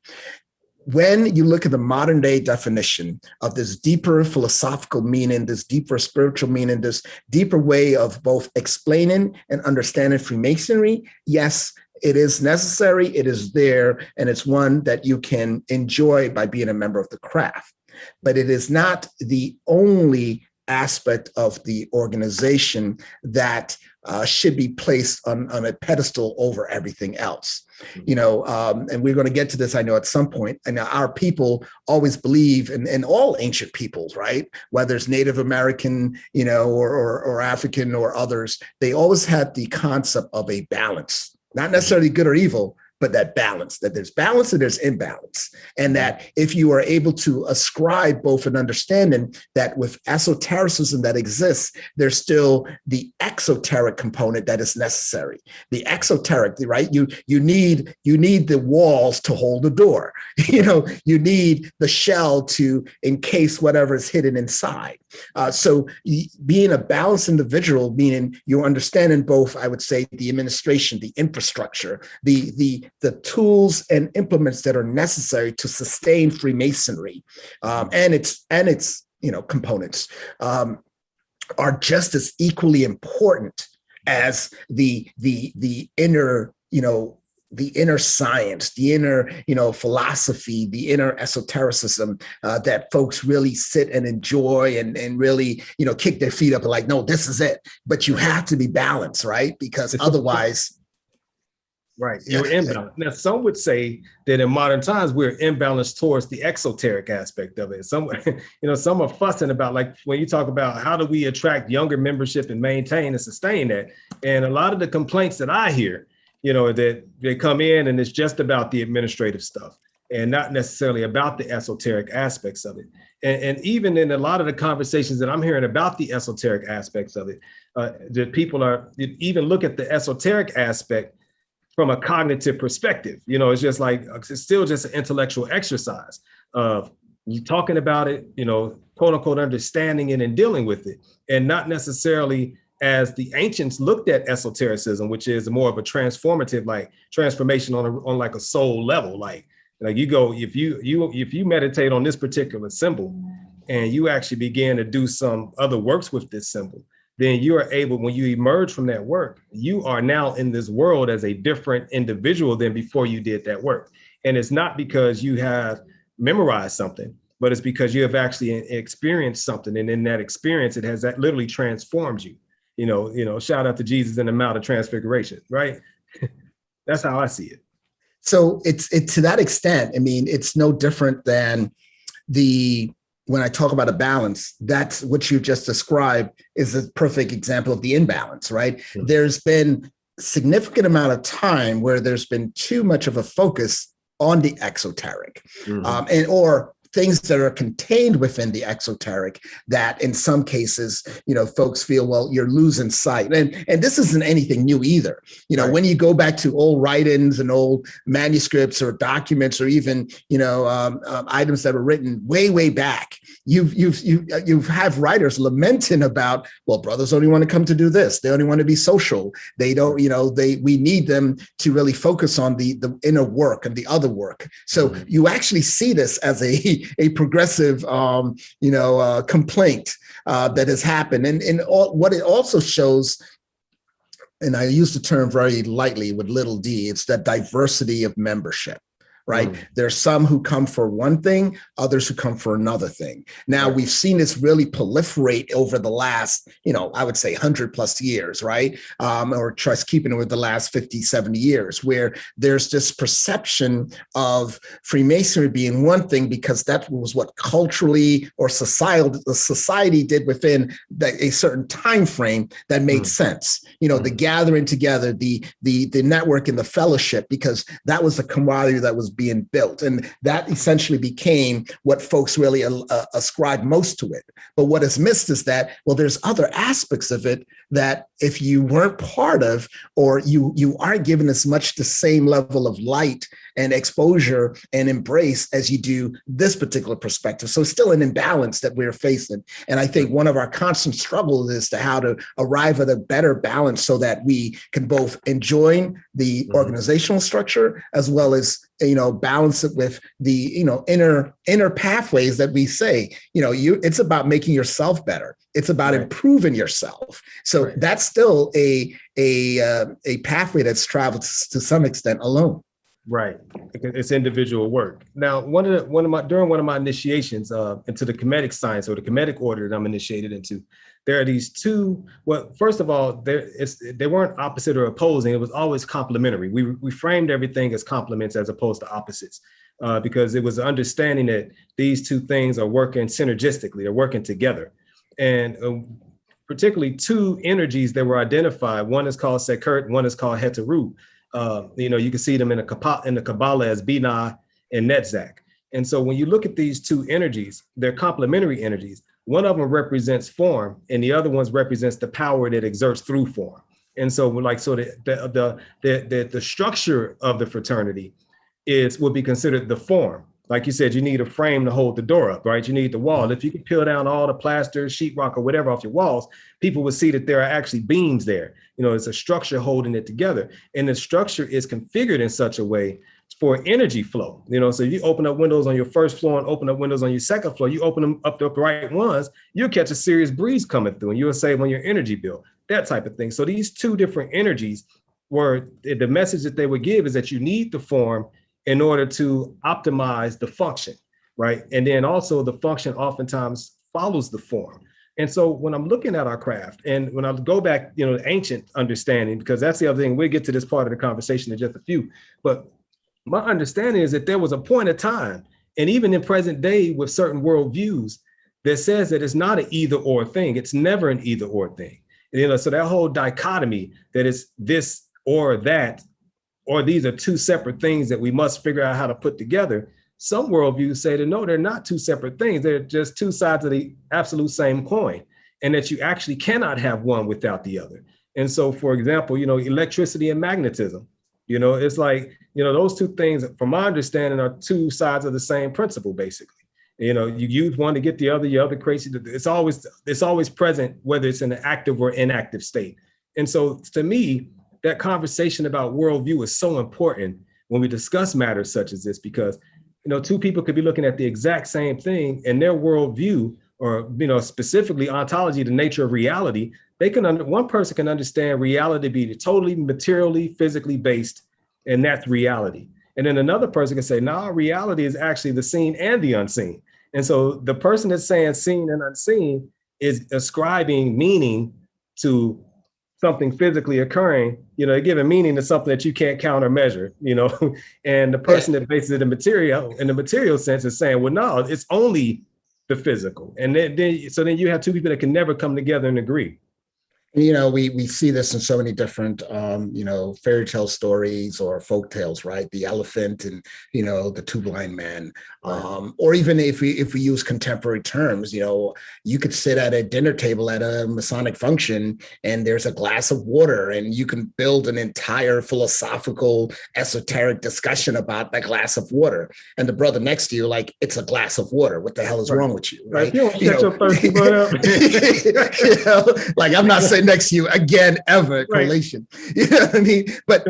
When you look at the modern day definition of this deeper philosophical meaning, this deeper spiritual meaning, this deeper way of both explaining and understanding Freemasonry, yes, it is necessary, it is there, and it's one that you can enjoy by being a member of the craft. But it is not the only aspect of the organization that should be placed on a pedestal over everything else. And we're going to get to this, I know, at some point. And our people always believe, and all ancient peoples, right? Whether it's Native American, or African or others, they always had the concept of a balance, not necessarily good or evil, but that balance, that there's balance and there's imbalance. And that if you are able to ascribe both an understanding that with esotericism that exists, there's still the exoteric component that is necessary. The exoteric, right? You need the walls to hold the door. You need the shell to encase whatever is hidden inside. So being a balanced individual, meaning you're understanding both, I would say, the administration, the infrastructure, the tools and implements that are necessary to sustain Freemasonry and its components are just as equally important as the inner the inner science, the inner, philosophy, the inner esotericism that folks really sit and enjoy and really, kick their feet up and like, no, this is it. But you have to be balanced, right? Because otherwise. Right. You're imbalanced. Now, some would say that in modern times, we're imbalanced towards the exoteric aspect of it. Some are fussing about, like, when you talk about how do we attract younger membership and maintain and sustain that. And a lot of the complaints that I hear, that they come in and it's just about the administrative stuff and not necessarily about the esoteric aspects of it. And even in a lot of the conversations that I'm hearing about the esoteric aspects of it, that people even look at the esoteric aspect from a cognitive perspective. It's just like, it's still just an intellectual exercise of you talking about it, quote unquote, understanding it and dealing with it, and not necessarily as the ancients looked at esotericism, which is more of a transformative, like transformation on like a soul level. Like you go, if you meditate on this particular symbol and you actually begin to do some other works with this symbol, then you are able, when you emerge from that work, you are now in this world as a different individual than before you did that work. And it's not because you have memorized something, but it's because you have actually experienced something. And in that experience, that literally transforms you. Shout out to Jesus in the Mount of Transfiguration, right? That's how I see it. So it's to that extent, I mean, it's no different than when I talk about a balance, that's what you just described is a perfect example of the imbalance, right? Mm-hmm. There's been a significant amount of time where there's been too much of a focus on the exoteric, mm-hmm. Or things that are contained within the exoteric that in some cases, folks feel, well, you're losing sight. And this isn't anything new either. Right. When you go back to old write-ins and old manuscripts or documents, or even, items that were written way back, you have writers lamenting about, well, brothers only want to come to do this. They only want to be social. They don't, we need them to really focus on the inner work and the other work. So you actually see this as a progressive, complaint that has happened. And what it also shows, and I use the term very lightly with little d, it's that diversity of membership. Right. There's some who come for one thing, others who come for another thing. Now, we've seen this really proliferate over the last, I would say 100+ years, right? Or just keeping it with the last 50, 70 years, where there's this perception of Freemasonry being one thing because that was what culturally or the society did within a certain time frame that made sense. The gathering together, the network and the fellowship, because that was the camaraderie that was being built. And that essentially became what folks really ascribe most to it. But what is missed is that, well, there's other aspects of it that if you weren't part of, or you aren't given as much the same level of light and exposure and embrace as you do this particular perspective. So it's still an imbalance that we're facing. And I think one of our constant struggles is to how to arrive at a better balance so that we can both enjoy the organizational structure as well as balance it with the inner pathways that we say. It's about making yourself better. It's about improving yourself. So that's still a pathway that's traveled to some extent alone. Right. It's individual work. Now, during one of my initiations into the Kemetic science, or the Kemetic order that I'm initiated into, there are these two. Well, first of all, they weren't opposite or opposing. It was always complementary. We framed everything as complements as opposed to opposites, because it was understanding that these two things are working synergistically. They're working together, and particularly two energies that were identified. One is called Sekert, one is called Heteru. You can see them in the Kabbalah as Binah and Netzach. And so when you look at these two energies, they're complementary energies. One of them represents form, and the other one represents the power that exerts through form. And so the structure of the fraternity would be considered the form. Like you said, you need a frame to hold the door up, right? You need the wall. If you can peel down all the plaster, sheetrock, or whatever off your walls, people would see that there are actually beams there. It's a structure holding it together. And the structure is configured in such a way for energy flow. So if you open up windows on your first floor and open up windows on your second floor, you open them up the right ones, you'll catch a serious breeze coming through and you'll save on your energy bill, that type of thing. So these two different energies the message that they would give is that you need the form in order to optimize the function, right? And then also the function oftentimes follows the form. And so when I'm looking at our craft, and when I go back, ancient understanding, because that's the other thing, we'll get to this part of the conversation in just a few, but my understanding is that there was a point of time, and even in present day with certain worldviews, that says that it's not an either or thing. It's never an either or thing. So that whole dichotomy that it's this or that, or these are two separate things that we must figure out how to put together. Some worldviews say that no, they're not two separate things. They're just two sides of the absolute same coin, and that you actually cannot have one without the other. And so, for example, electricity and magnetism, it's like, those two things, from my understanding, are two sides of the same principle, basically. You use one to get the other crazy. It's always present, whether it's in an active or inactive state. And so to me, that conversation about worldview is so important when we discuss matters such as this, because, two people could be looking at the exact same thing, and their worldview, or, specifically ontology, the nature of reality, one person can understand reality to be totally materially, physically based, and that's reality. And then another person can say, no, reality is actually the seen and the unseen. And so the person that's saying seen and unseen is ascribing meaning to something physically occurring, giving meaning to something that you can't count or measure, and the person that bases it in the material sense is saying, well, no, it's only the physical. And then you have two people that can never come together and agree. We see this in so many different, fairy tale stories or folk tales, right? The elephant and, the two blind men. Or even if we use contemporary terms, you could sit at a dinner table at a Masonic function and there's a glass of water and you can build an entire philosophical, esoteric discussion about that glass of water. And the brother next to you, like, it's a glass of water. What the hell is wrong with you? Right? You don't shut your thirsty butt up. Like, I'm not saying next to you again ever, correlation. You know what I mean? But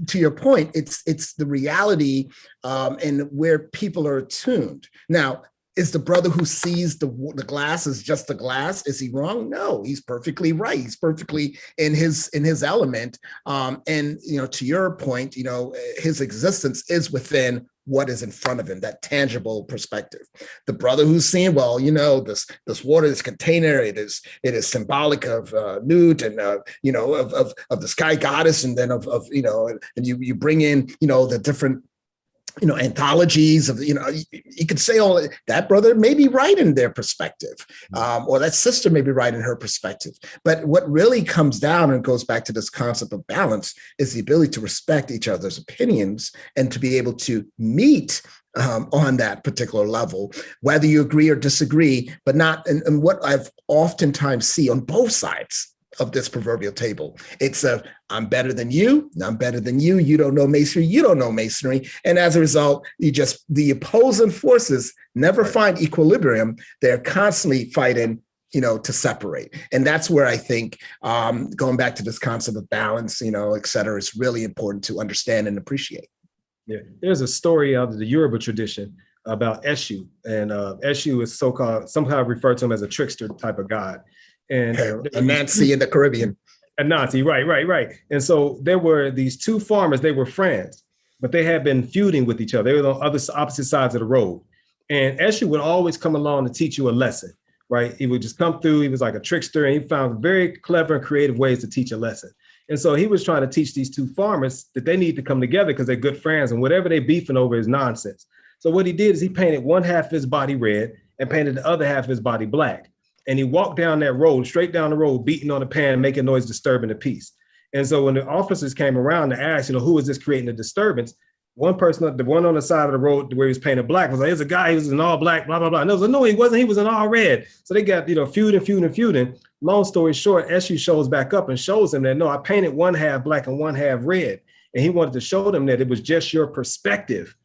to your point, it's the reality and where people are attuned. Now, is the brother who sees the glass as just a glass, is he wrong? No, he's perfectly right. He's perfectly in his element. And to your point, his existence is within what is in front of him, that tangible perspective. The brother who's seeing, this water, this container, it is symbolic of Newt and of the sky goddess, and then and you bring in the different anthologies of, you could say all that brother may be right in their perspective, or that sister may be right in her perspective. But what really comes down and goes back to this concept of balance is the ability to respect each other's opinions and to be able to meet on that particular level, whether you agree or disagree, but not, and what I've oftentimes see on both sides of this proverbial table. It's I'm better than you, I'm better than you, you don't know masonry, you don't know masonry. And as a result, the opposing forces never find equilibrium. They're constantly fighting, to separate. And that's where I think going back to this concept of balance, et cetera, is really important to understand and appreciate. Yeah, there's a story out of the Yoruba tradition about Eshu, and Eshu is somehow referred to him as a trickster type of god. And Anansi in the Caribbean. Anansi, right. And so there were these two farmers, they were friends, but they had been feuding with each other. They were on opposite sides of the road. And Eshu would always come along to teach you a lesson, right? He would just come through, he was like a trickster, and he found very clever and creative ways to teach a lesson. And so he was trying to teach these two farmers that they need to come together because they're good friends, and whatever they're beefing over is nonsense. So what he did is he painted one half of his body red and painted the other half of his body black. And he walked down that road, straight down the road, beating on the pan, making noise, disturbing the peace. And so when the officers came around to ask, who is this creating a disturbance? One person, the one on the side of the road where he was painted black, was like, there's a guy, he was in all black, blah, blah, blah. And they was like, no, he wasn't, he was in all red. So they got, feuding. Long story short, Eshu shows back up and shows him that, no, I painted one half black and one half red. And he wanted to show them that it was just your perspective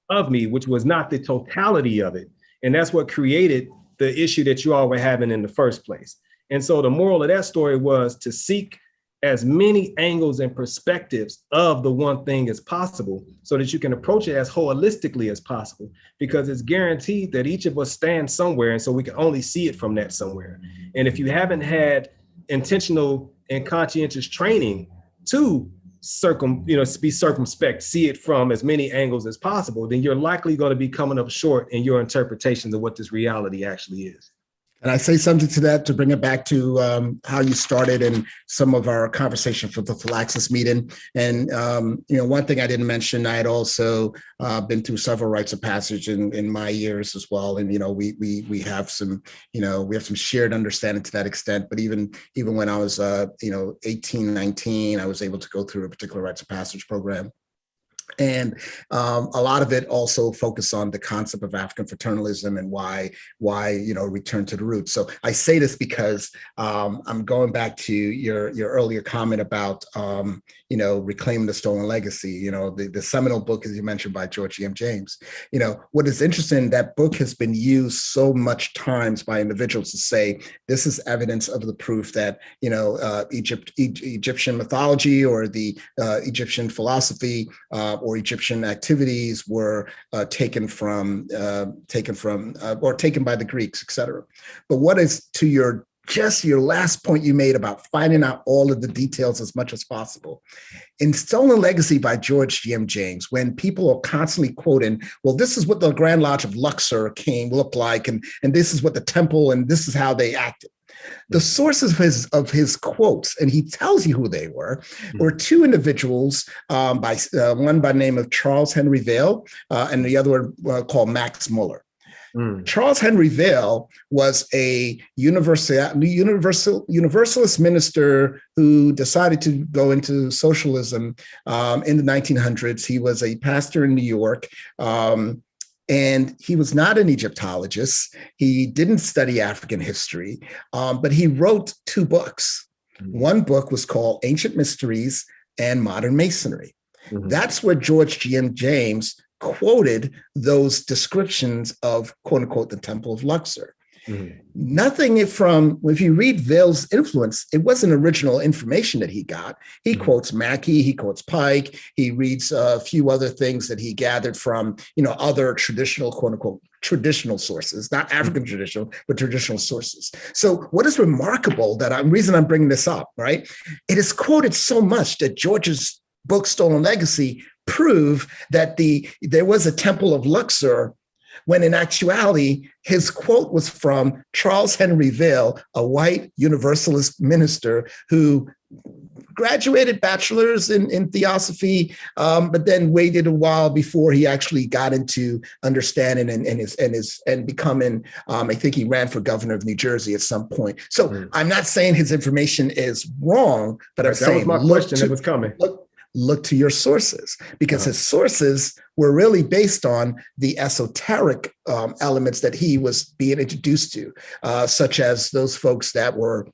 of me, which was not the totality of it. And that's what created the issue that you all were having in the first place. And so the moral of that story was to seek as many angles and perspectives of the one thing as possible so that you can approach it as holistically as possible, because it's guaranteed that each of us stands somewhere. And so we can only see it from that somewhere. And if you haven't had intentional and conscientious training to be circumspect, see it from as many angles as possible, then you're likely going to be coming up short in your interpretations of what this reality actually is. And I say something to that to bring it back to how you started in some of our conversation for the Philaxis meeting. And, one thing I didn't mention, I had also been through several rites of passage in my years as well. And, we have some, we have some shared understanding to that extent. But even when I was, 18, 19, I was able to go through a particular rites of passage program. And a lot of it also focused on the concept of African fraternalism and why return to the roots. So I say this because I'm going back to your earlier comment about reclaiming the stolen legacy. The seminal book, as you mentioned, by George E.M. James. What is interesting, that book has been used so much times by individuals to say this is evidence of the proof that Egyptian mythology or the Egyptian philosophy or Egyptian activities were taken by the Greeks, etc. But what is to your last point you made about finding out all of the details as much as possible? In Stolen Legacy by George G.M. James, when people are constantly quoting, well, this is what the Grand Lodge of Luxor came look like, and this is what the temple, and this is how they acted. The sources of his quotes, and he tells you who they were two individuals, one by the name of Charles Henry Vail, and the other one called Max Muller. Mm. Charles Henry Vail was a universalist minister who decided to go into socialism in the 1900s. He was a pastor in New York. And he was not an Egyptologist. He didn't study African history, but he wrote two books. Mm-hmm. One book was called Ancient Mysteries and Modern Masonry. Mm-hmm. That's where George G.M. James quoted those descriptions of, quote unquote, the Temple of Luxor. Mm-hmm. Nothing from, if you read Vail's influence, it wasn't original information that he got. He mm-hmm. quotes Mackey, he quotes Pike, he reads a few other things that he gathered from, other traditional, quote unquote, traditional sources, not African mm-hmm. traditional, but traditional sources. So what is remarkable reason I'm bringing this up, right? It is quoted so much that George's book, Stolen Legacy, prove that there was a Temple of Luxor, when in actuality, his quote was from Charles Henry Vail, a white Universalist minister who graduated bachelor's in theosophy, but then waited a while before he actually got into understanding and becoming. I think he ran for governor of New Jersey at some point. So I'm not saying his information is wrong, but I'm saying that was my question that was coming. Look to your sources, because his sources were really based on the esoteric elements that he was being introduced to, such as those folks that were,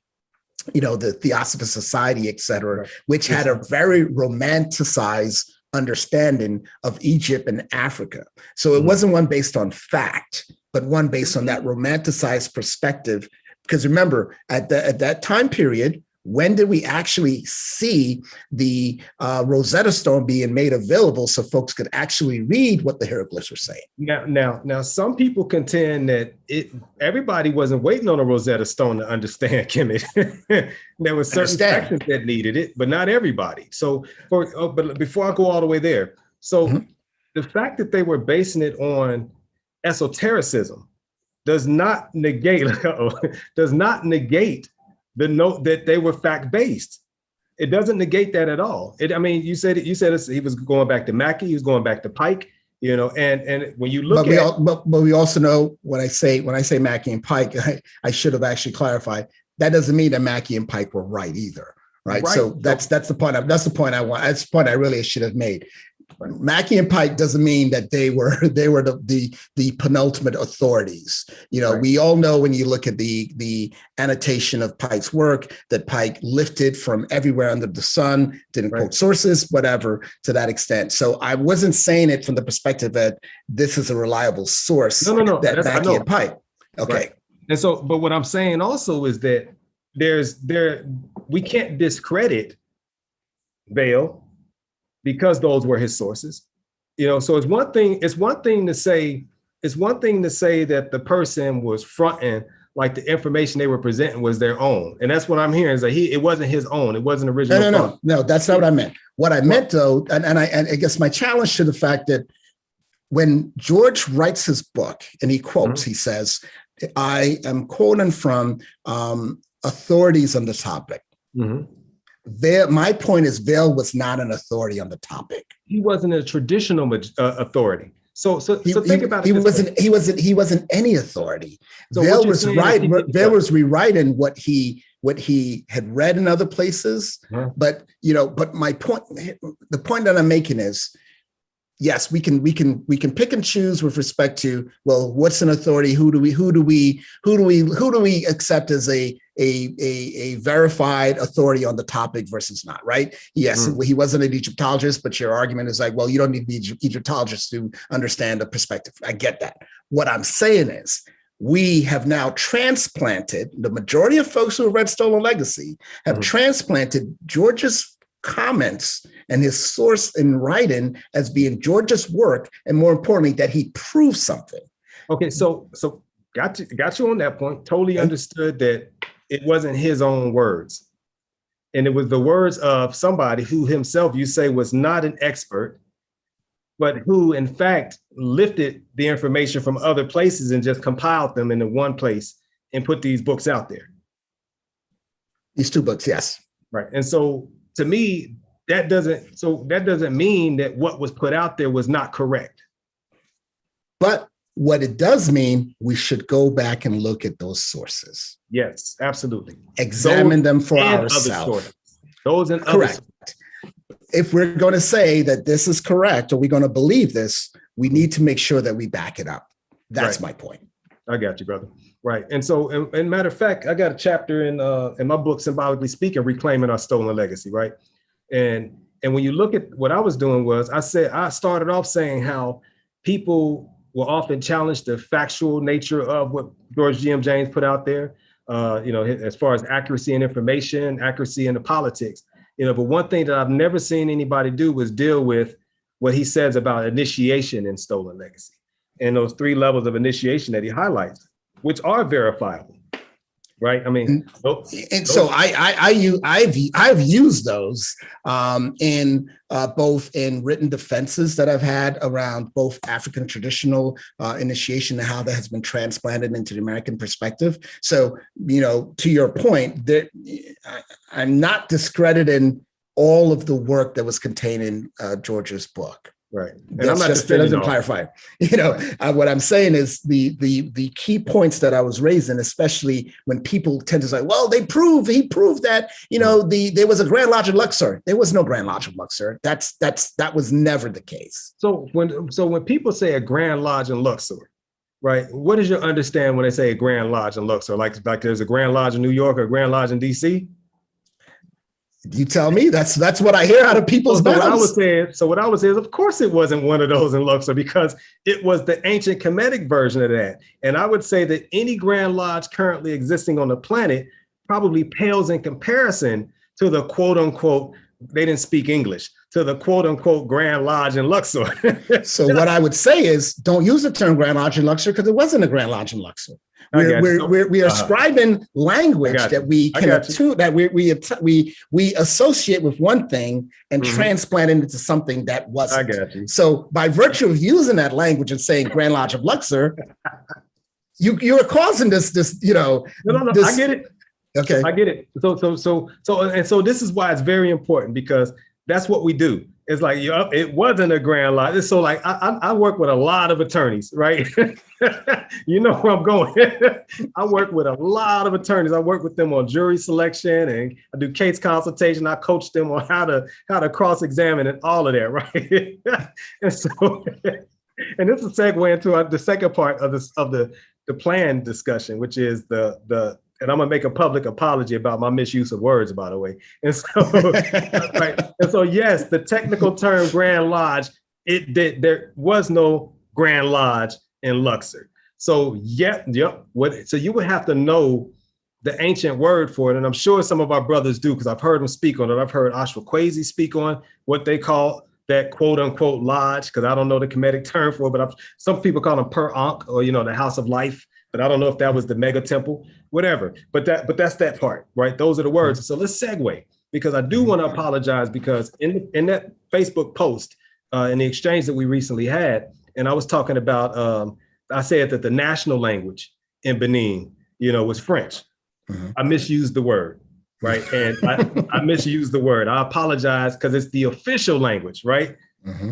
the Theosophic Society, et cetera, right. which had a very romanticized understanding of Egypt and Africa. So it wasn't one based on fact, but one based on that romanticized perspective. Because remember, at that time period, when did we actually see the Rosetta Stone being made available so folks could actually read what the hieroglyphs were saying? Now, some people contend that everybody wasn't waiting on a Rosetta Stone to understand Kemet. There were certain sections that needed it, but not everybody. So, but before I go all the way there, so the fact that they were basing it on esotericism does not negate the note that they were fact-based. It doesn't negate that at all. You said he was going back to Mackey, he was going back to Pike, and when you look but we also know when I say Mackey and Pike, I should have actually clarified, that doesn't mean that Mackey and Pike were right either, right? So that's the point. That's the point I really should have made. Right. Mackey and Pike doesn't mean that they were the penultimate authorities. Right. We all know when you look at the annotation of Pike's work that Pike lifted from everywhere under the sun, didn't quote sources, whatever, to that extent. So I wasn't saying it from the perspective that this is a reliable source. No. That Mackey and Pike. Okay. Right. And so, but what I'm saying also is that we can't discredit Vail, because those were his sources, So it's one thing to say that the person was fronting like the information they were presenting was their own, and that's what I'm hearing is that it wasn't his own, it wasn't original. No, that's not what I meant. What I meant though, and I guess my challenge to the fact that when George writes his book and he quotes, he says, "I am quoting from authorities on the topic." My point is, Vail was not an authority on the topic. He wasn't a traditional authority. So think about it. He wasn't any authority. So Vail was rewriting what he had read in other places. But my point, the point that I'm making is, yes, we can pick and choose with respect to, well, what's an authority? Who do we accept as a verified authority on the topic versus not, right? Yes, he wasn't an Egyptologist, but your argument is like, well, you don't need to be Egyptologist to understand the perspective. I get that. What I'm saying is, we have now transplanted, the majority of folks who have read Stolen Legacy have transplanted George's comments and his source in writing as being George's work, and more importantly, that he proved something. Okay, so got you on that point. Totally understood that it wasn't his own words, and it was the words of somebody who himself, you say, was not an expert, but who in fact lifted the information from other places and just compiled them into one place and put these books out there. These two books, yes. Right, and so to me, that doesn't mean that what was put out there was not correct. But what it does mean, we should go back and look at those sources. Yes, absolutely. Examine them for ourselves. Those and correct. If we're going to say that this is correct, or we're going to believe this, we need to make sure that we back it up. That's my point. I got you, brother. Right. And so, and matter of fact, I got a chapter in my book, Symbolically Speaking, Reclaiming Our Stolen Legacy. Right. And when you look at what I was doing was I started off saying how people will often challenge the factual nature of what George G.M. James put out there, as far as accuracy in information, accuracy in the politics, but one thing that I've never seen anybody do was deal with what he says about initiation in stolen legacy and those 3 levels of initiation that he highlights, which are verifiable. Right. I mean, so I've used those in both in written defenses that I've had around both African traditional initiation and how that has been transplanted into the American perspective. So, to your point, that I'm not discrediting all of the work that was contained in George's book. Right. And that doesn't clarify. What I'm saying is the key points that I was raising, especially when people tend to say, well, he proved that, there was a Grand Lodge in Luxor. There was no Grand Lodge in Luxor. That was never the case. So when people say a Grand Lodge in Luxor, right, what is your understanding when they say a Grand Lodge in Luxor? Like there's a Grand Lodge in New York or a Grand Lodge in DC? You tell me. That's what I hear out of people's mouths. What I would say is, of course, it wasn't one of those in Luxor because it was the ancient Kemetic version of that. And I would say that any Grand Lodge currently existing on the planet probably pales in comparison to the quote unquote, they didn't speak English, to the quote unquote Grand Lodge in Luxor. So what I would say is, don't use the term Grand Lodge in Luxor because it wasn't a Grand Lodge in Luxor. We are ascribing language that we can attune, that we associate with one thing and transplant it into something that wasn't. I got you. So by virtue of using that language and saying Grand Lodge of Luxor, you're causing this. No, this, I get it. Okay, I get it. So this is why it's very important, because that's what we do. It's like, it wasn't a Grand Lodge. So like, I work with a lot of attorneys, right? You know where I'm going. I work with a lot of attorneys. I work with them on jury selection and I do case consultation. I coach them on how to cross-examine and all of that, right? And so, and this is a segue into the second part of the plan discussion, which is and I'm gonna make a public apology about my misuse of words, by the way. And so, right. And so, yes, the technical term Grand Lodge, there was no Grand Lodge in Luxor. So, yep. So you would have to know the ancient word for it, and I'm sure some of our brothers do because I've heard them speak on it. I've heard Ashwakwasi speak on what they call that quote unquote lodge, because I don't know the Kemetic term for it, but some people call them Per Ankh, or the House of Life. But I don't know if that was the mega temple, whatever. But that's that part, right? Those are the words. So let's segue, because I do want to apologize, because in that Facebook post, in the exchange that we recently had, and I was talking about, I said that the national language in Benin, was French. Mm-hmm. I misused the word, right? And I misused the word. I apologize, because it's the official language, right? Mm-hmm.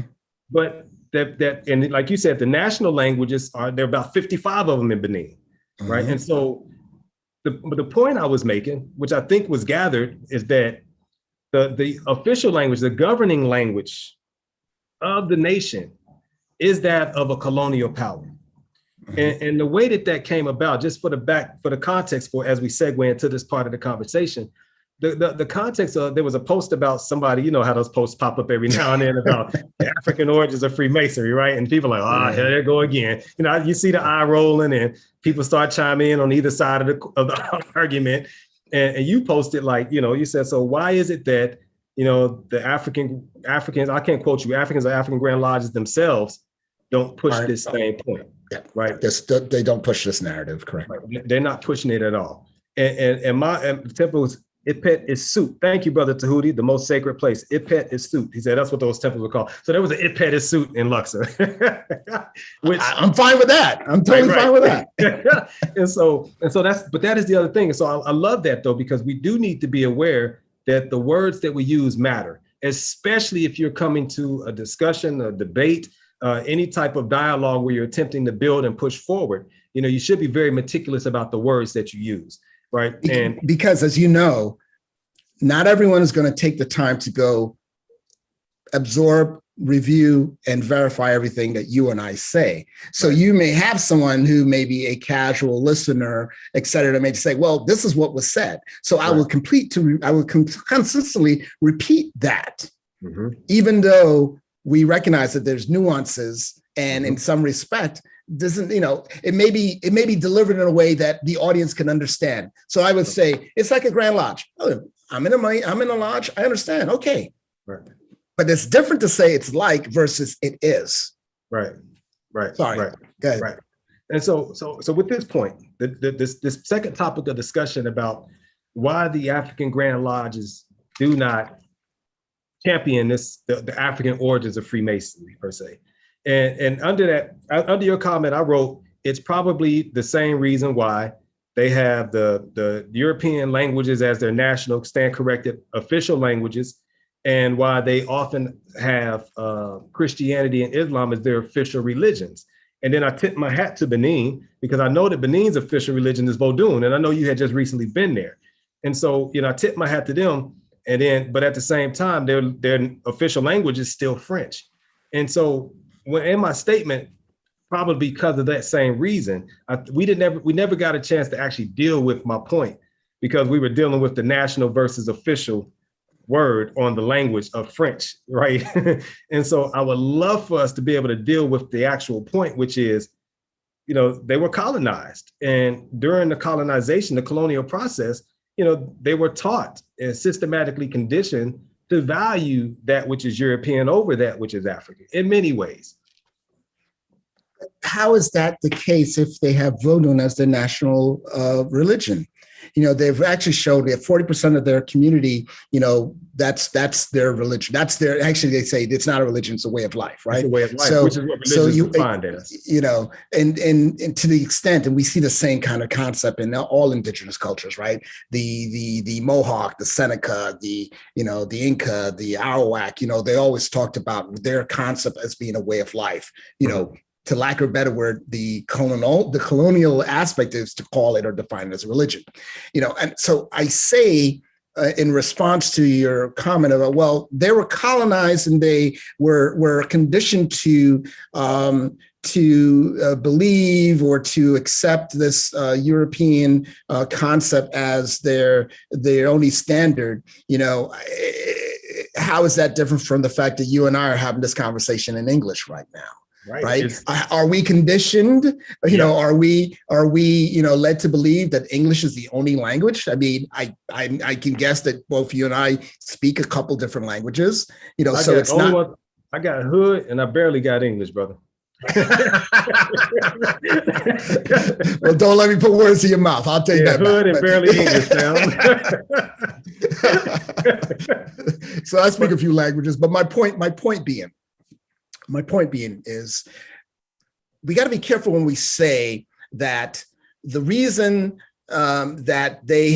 But and like you said, the national languages there are about 55 of them in Benin, right? Mm-hmm. And so the point I was making, which I think was gathered, is that the official language, the governing language of the nation, is that of a colonial power. Mm-hmm. And the way that came about, just for the context, as we segue into this part of the conversation, the context of, there was a post about somebody, how those posts pop up every now and then about the African origins of Freemasonry, right? And people are like, here they go again. You see the eye rolling and people start chiming in on either side of the argument. And you posted you said, so why is it that, the Africans, I can't quote you, Africans or African Grand Lodges themselves don't push this same point, right? They don't push this narrative, correct? Right. They're not pushing it at all. And the temple was, Ipet is Sut. Thank you, Brother Tahuti, the most sacred place. Ipet is Sut. He said that's what those temples were called. So there was an Ipet is Sut in Luxor. Which I'm fine with that. I'm totally fine with that. and so that is the other thing. And so I love that, though, because we do need to be aware that the words that we use matter, especially if you're coming to a discussion, a debate, any type of dialogue where you're attempting to build and push forward, you should be very meticulous about the words that you use, right? And because, as you know, not everyone is going to take the time to go absorb, review, and verify everything that you and I say. So you may have someone who may be a casual listener, et cetera, that may say, well, this is what was said. So I will consistently repeat that, even though we recognize that there's nuances and in some respect, doesn't, it may be delivered in a way that the audience can understand. So I would say it's like a Grand Lodge. Oh, I'm in a lodge. I understand. Okay. Right. But it's different to say it's like versus it is. Right. Sorry. Right. Go ahead. Right. And so with this point, this second topic of discussion about why the African Grand Lodges do not champion the African origins of Freemasonry per se. And under your comment, I wrote, it's probably the same reason why they have the European languages as their national, stand corrected, official languages, and why they often have Christianity and Islam as their official religions. And then I tip my hat to Benin, because I know that Benin's official religion is Vodun, and I know you had just recently been there. And so, I tip my hat to them. And then, but at the same time, their official language is still French. And so, when in my statement, probably because of that same reason, we never got a chance to actually deal with my point, because we were dealing with the national versus official word on the language of French, right? And so I would love for us to be able to deal with the actual point, which is, they were colonized. And during the colonization, the colonial process, they were taught and systematically conditioned to value that which is European over that which is African in many ways. How is that the case if they have Vodun as their national religion? They've actually showed that 40% of their community, that's their religion. Actually, they say it's not a religion, it's a way of life, right? It's a way of life, which is what religion is defined as. And to the extent, and we see the same kind of concept in all indigenous cultures, right? The Mohawk, the Seneca, the Inca, the Arawak, they always talked about their concept as being a way of life, to lack of a better word, the colonial aspect is to call it or define it as a religion, and so I say in response to your comment about, well, they were colonized and they were conditioned to believe or to accept this European concept as their only standard. How is that different from the fact that you and I are having this conversation in English right now? Right. Are we conditioned? Are we led to believe that English is the only language? I mean, I can guess that both you and I speak a couple different languages. So it's not. I got hood and I barely got English, brother. Well, don't let me put words in your mouth. I'll take that. Hood and barely English now. So I speak a few languages, but my point being is we got to be careful when we say that the reason that they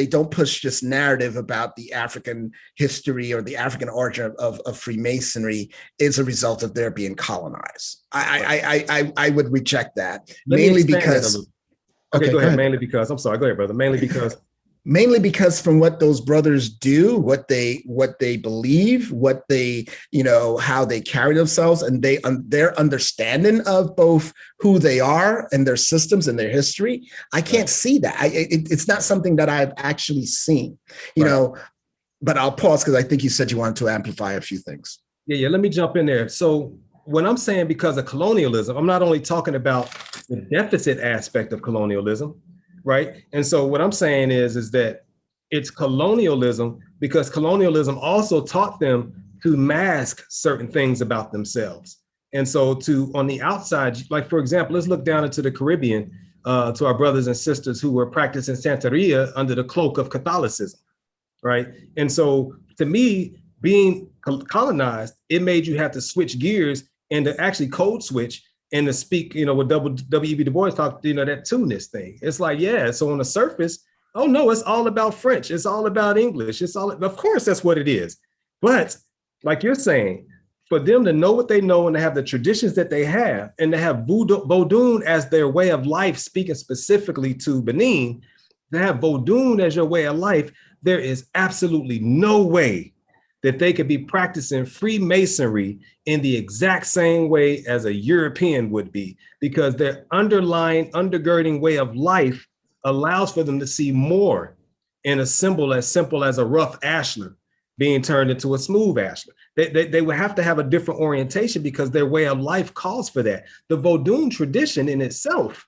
don't push this narrative about the African history or the African origin of Freemasonry is a result of their being colonized. I would reject that. Mainly because Mainly because I'm sorry. Go ahead, brother. Mainly because from what those brothers do, what they believe, what they, how they carry themselves, and their understanding of both who they are and their systems and their history, I can't see that. It's not something that I've actually seen, but I'll pause because I think you said you wanted to amplify a few things. Yeah. Let me jump in there. So when I'm saying because of colonialism, I'm not only talking about the deficit aspect of colonialism, right? And so what I'm saying is that it's colonialism because colonialism also taught them to mask certain things about themselves. And so on the outside, like for example, let's look down into the Caribbean to our brothers and sisters who were practicing Santeria under the cloak of Catholicism, right? And so to me, being colonized, it made you have to switch gears and to actually code switch and to speak, what W.E.B. Du Bois talked, that two-ness thing. It's like, yeah, so on the surface, oh no, it's all about French. It's all about English. Of course, that's what it is. But like you're saying, for them to know what they know and to have the traditions that they have, and to have Vodun as their way of life, speaking specifically to Benin, to have Vodun as your way of life, there is absolutely no way that they could be practicing Freemasonry in the exact same way as a European would be, because their undergirding way of life allows for them to see more in a symbol as simple as a rough ashlar being turned into a smooth ashlar. They would have to have a different orientation because their way of life calls for that. The Vodun tradition in itself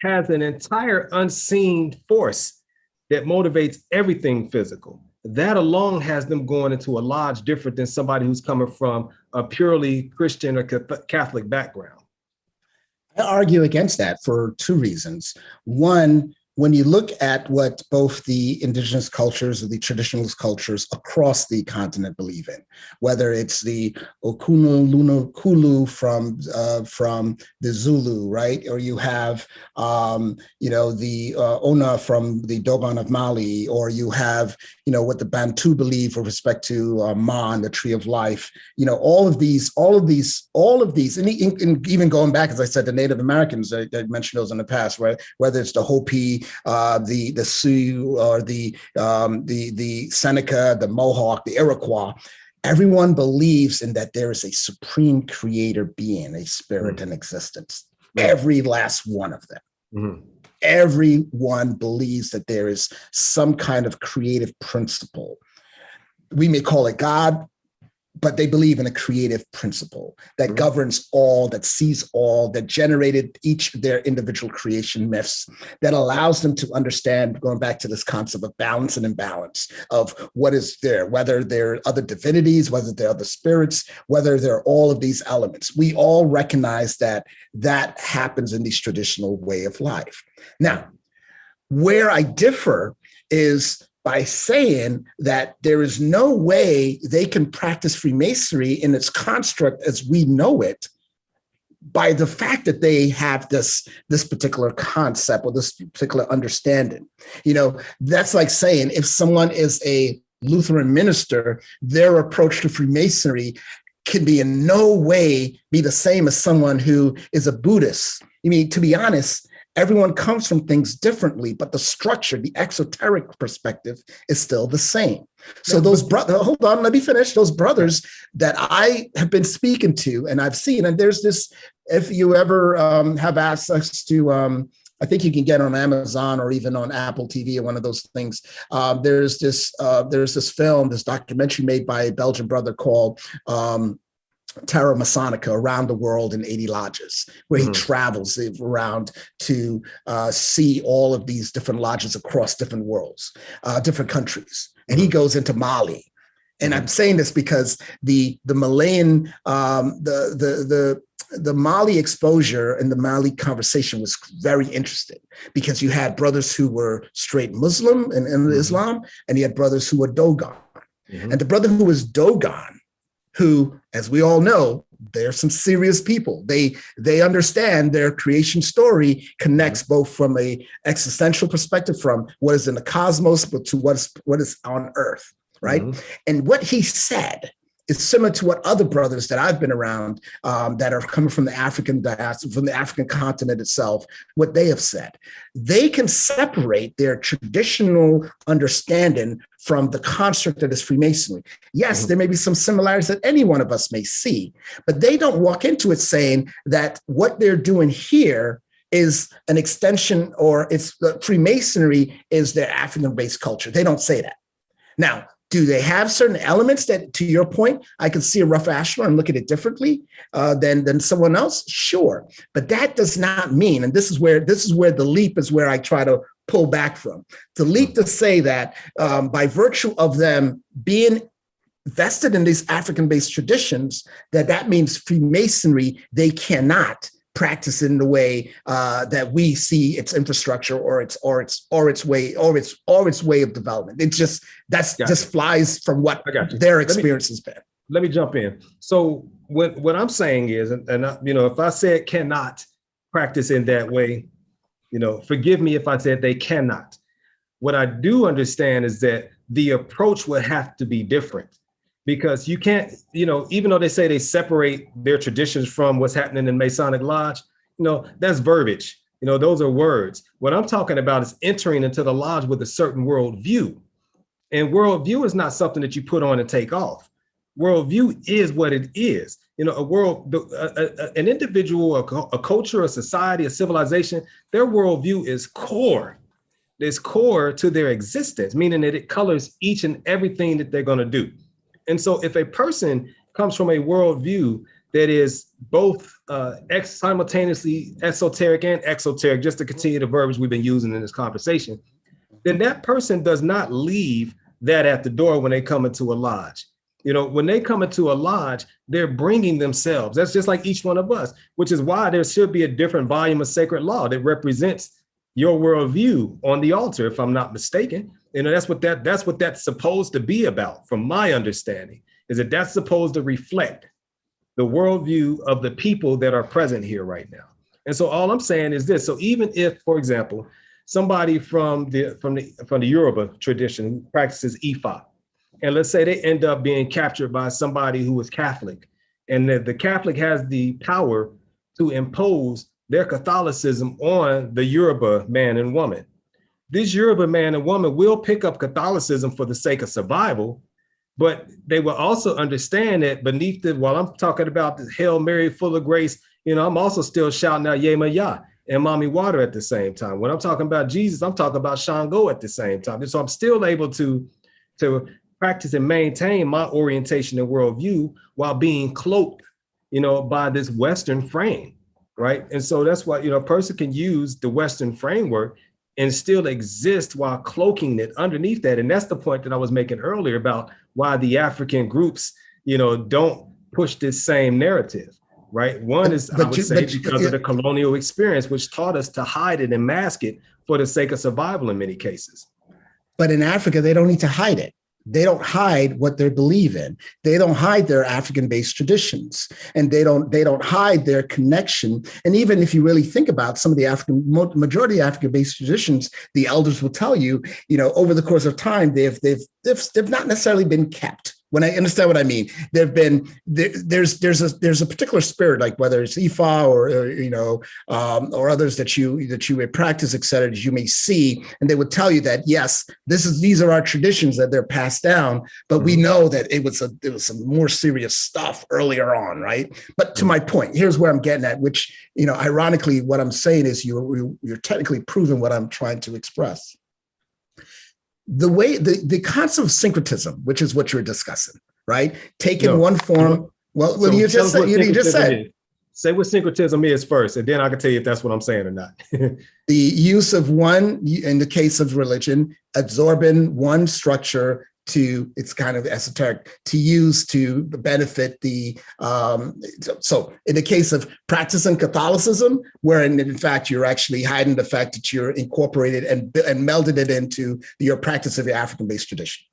has an entire unseen force that motivates everything physical. That alone has them going into a lodge different than somebody who's coming from a purely Christian or Catholic background. I argue against that for two reasons. One, when you look at what both the indigenous cultures or the traditionalist cultures across the continent believe in, whether it's the Okunu Luna Kulu from the Zulu, right? Or you have, the Ona from the Dogon of Mali, or you have, what the Bantu believe with respect to Ma and the Tree of Life. All of these, and even going back, as I said, the Native Americans, I mentioned those in the past, right? Whether it's the Hopi, the Sioux, or the Seneca, the Mohawk, the Iroquois, everyone believes in that there is a supreme creator being, a spirit in existence. Every last one of them. Everyone believes that there is some kind of creative principle. We may call it God, but they believe in a creative principle that governs all, that sees all, that generated each of their individual creation myths, that allows them to understand, going back to this concept of balance and imbalance, of what is there, whether there are other divinities, whether there are other spirits, whether there are all of these elements. We all recognize that that happens in this traditional way of life. Now, where I differ is by saying that there is no way they can practice Freemasonry in its construct as we know it by the fact that they have this particular concept or this particular understanding. That's like saying if someone is a Lutheran minister, their approach to Freemasonry can be in no way be the same as someone who is a Buddhist. To be honest, everyone comes from things differently, but the structure, the exoteric perspective is still the same. So those brothers, hold on, let me finish. Those brothers that I have been speaking to and I've seen, and there's this, if you ever have access to, I think you can get on Amazon or even on Apple TV or one of those things. There's this film, this documentary made by a Belgian brother called Terra Masonica, around the world in 80 lodges, where he travels around to see all of these different lodges across different worlds, different countries. And he goes into Mali. And I'm saying this because the Malayan, the Mali exposure and the Mali conversation was very interesting, because you had brothers who were straight Muslim in Islam, and you had brothers who were Dogon. And the brother who was Dogon, who, as we all know, they're some serious people. They understand their creation story connects both from a existential perspective, from what is in the cosmos, but to what is on earth, right? And what he said is similar to what other brothers that I've been around that are coming from the African diaspora, from the African continent itself, what they have said. They can separate their traditional understanding from the construct that is Freemasonry. Yes, there may be some similarities that any one of us may see, but they don't walk into it saying that what they're doing here is an extension, or it's Freemasonry is their African-based culture. They don't say that. Now, do they have certain elements that, to your point, I can see a rough ashlar and look at it differently than someone else? Sure, but that does not mean, and this is where the leap is where I try to pull back from. The leap to say that by virtue of them being vested in these African-based traditions, that means Freemasonry, they cannot practice in the way that we see its infrastructure or its way of development. It just just flies from what their experience has been. Let me jump in. So what I'm saying is, and if I said cannot practice in that way, forgive me if I said they cannot. What I do understand is that the approach would have to be different. because you can't, even though they say they separate their traditions from what's happening in Masonic Lodge, that's verbiage. Those are words. What I'm talking about is entering into the lodge with a certain worldview. And worldview is not something that you put on and take off. Worldview is what it is. An individual, a culture, a society, a civilization, their worldview is core. It's core to their existence, meaning that it colors each and everything that they're going to do. And so if a person comes from a worldview that is both simultaneously esoteric and exoteric, just to continue the verbiage we've been using in this conversation, then that person does not leave that at the door when they come into a lodge. When they come into a lodge, they're bringing themselves. That's just like each one of us, which is why there should be a different volume of sacred law that represents your worldview on the altar, if I'm not mistaken. That's what that's supposed to be about, from my understanding, is that that's supposed to reflect the worldview of the people that are present here right now. And so all I'm saying is this. So even if, for example, somebody from the Yoruba tradition practices Ifa, and let's say they end up being captured by somebody who is Catholic, and the Catholic has the power to impose their Catholicism on the Yoruba man and woman. This Yoruba man and woman will pick up Catholicism for the sake of survival, but they will also understand that beneath while I'm talking about the Hail Mary full of grace, I'm also still shouting out Yema Yah and Mommy Water at the same time. When I'm talking about Jesus, I'm talking about Shango at the same time. And so I'm still able to practice and maintain my orientation and worldview while being cloaked, by this Western frame, right? And so that's why, a person can use the Western framework and still exist while cloaking it underneath that. And that's the point that I was making earlier about why the African groups, don't push this same narrative, right? One is, I would say, because of the colonial experience, which taught us to hide it and mask it for the sake of survival in many cases. But in Africa, they don't need to hide it. They don't hide what they believe in. They don't hide their African-based traditions, and they don't hide their connection. And even if you really think about some of the majority of African-based traditions, the elders will tell you, over the course of time, they've not necessarily been kept. When I understand what I mean, there's a particular spirit, like whether it's Ifa or others that you may practice, et cetera, that you may see, and they would tell you that yes, these are our traditions that they're passed down, but we know that it was some more serious stuff earlier on, right? But to my point, here's where I'm getting at, which ironically, what I'm saying is you're technically proving what I'm trying to express. The concept of syncretism, which is what you're discussing, right? Taking one form. Well, so you just said. Say what syncretism is first, and then I can tell you if that's what I'm saying or not. The use of one, in the case of religion, absorbing one structure it's kind of esoteric, to use to benefit the, so in the case of practicing Catholicism, where in fact, you're actually hiding the fact that you're incorporated and melded it into your practice of your African-based tradition.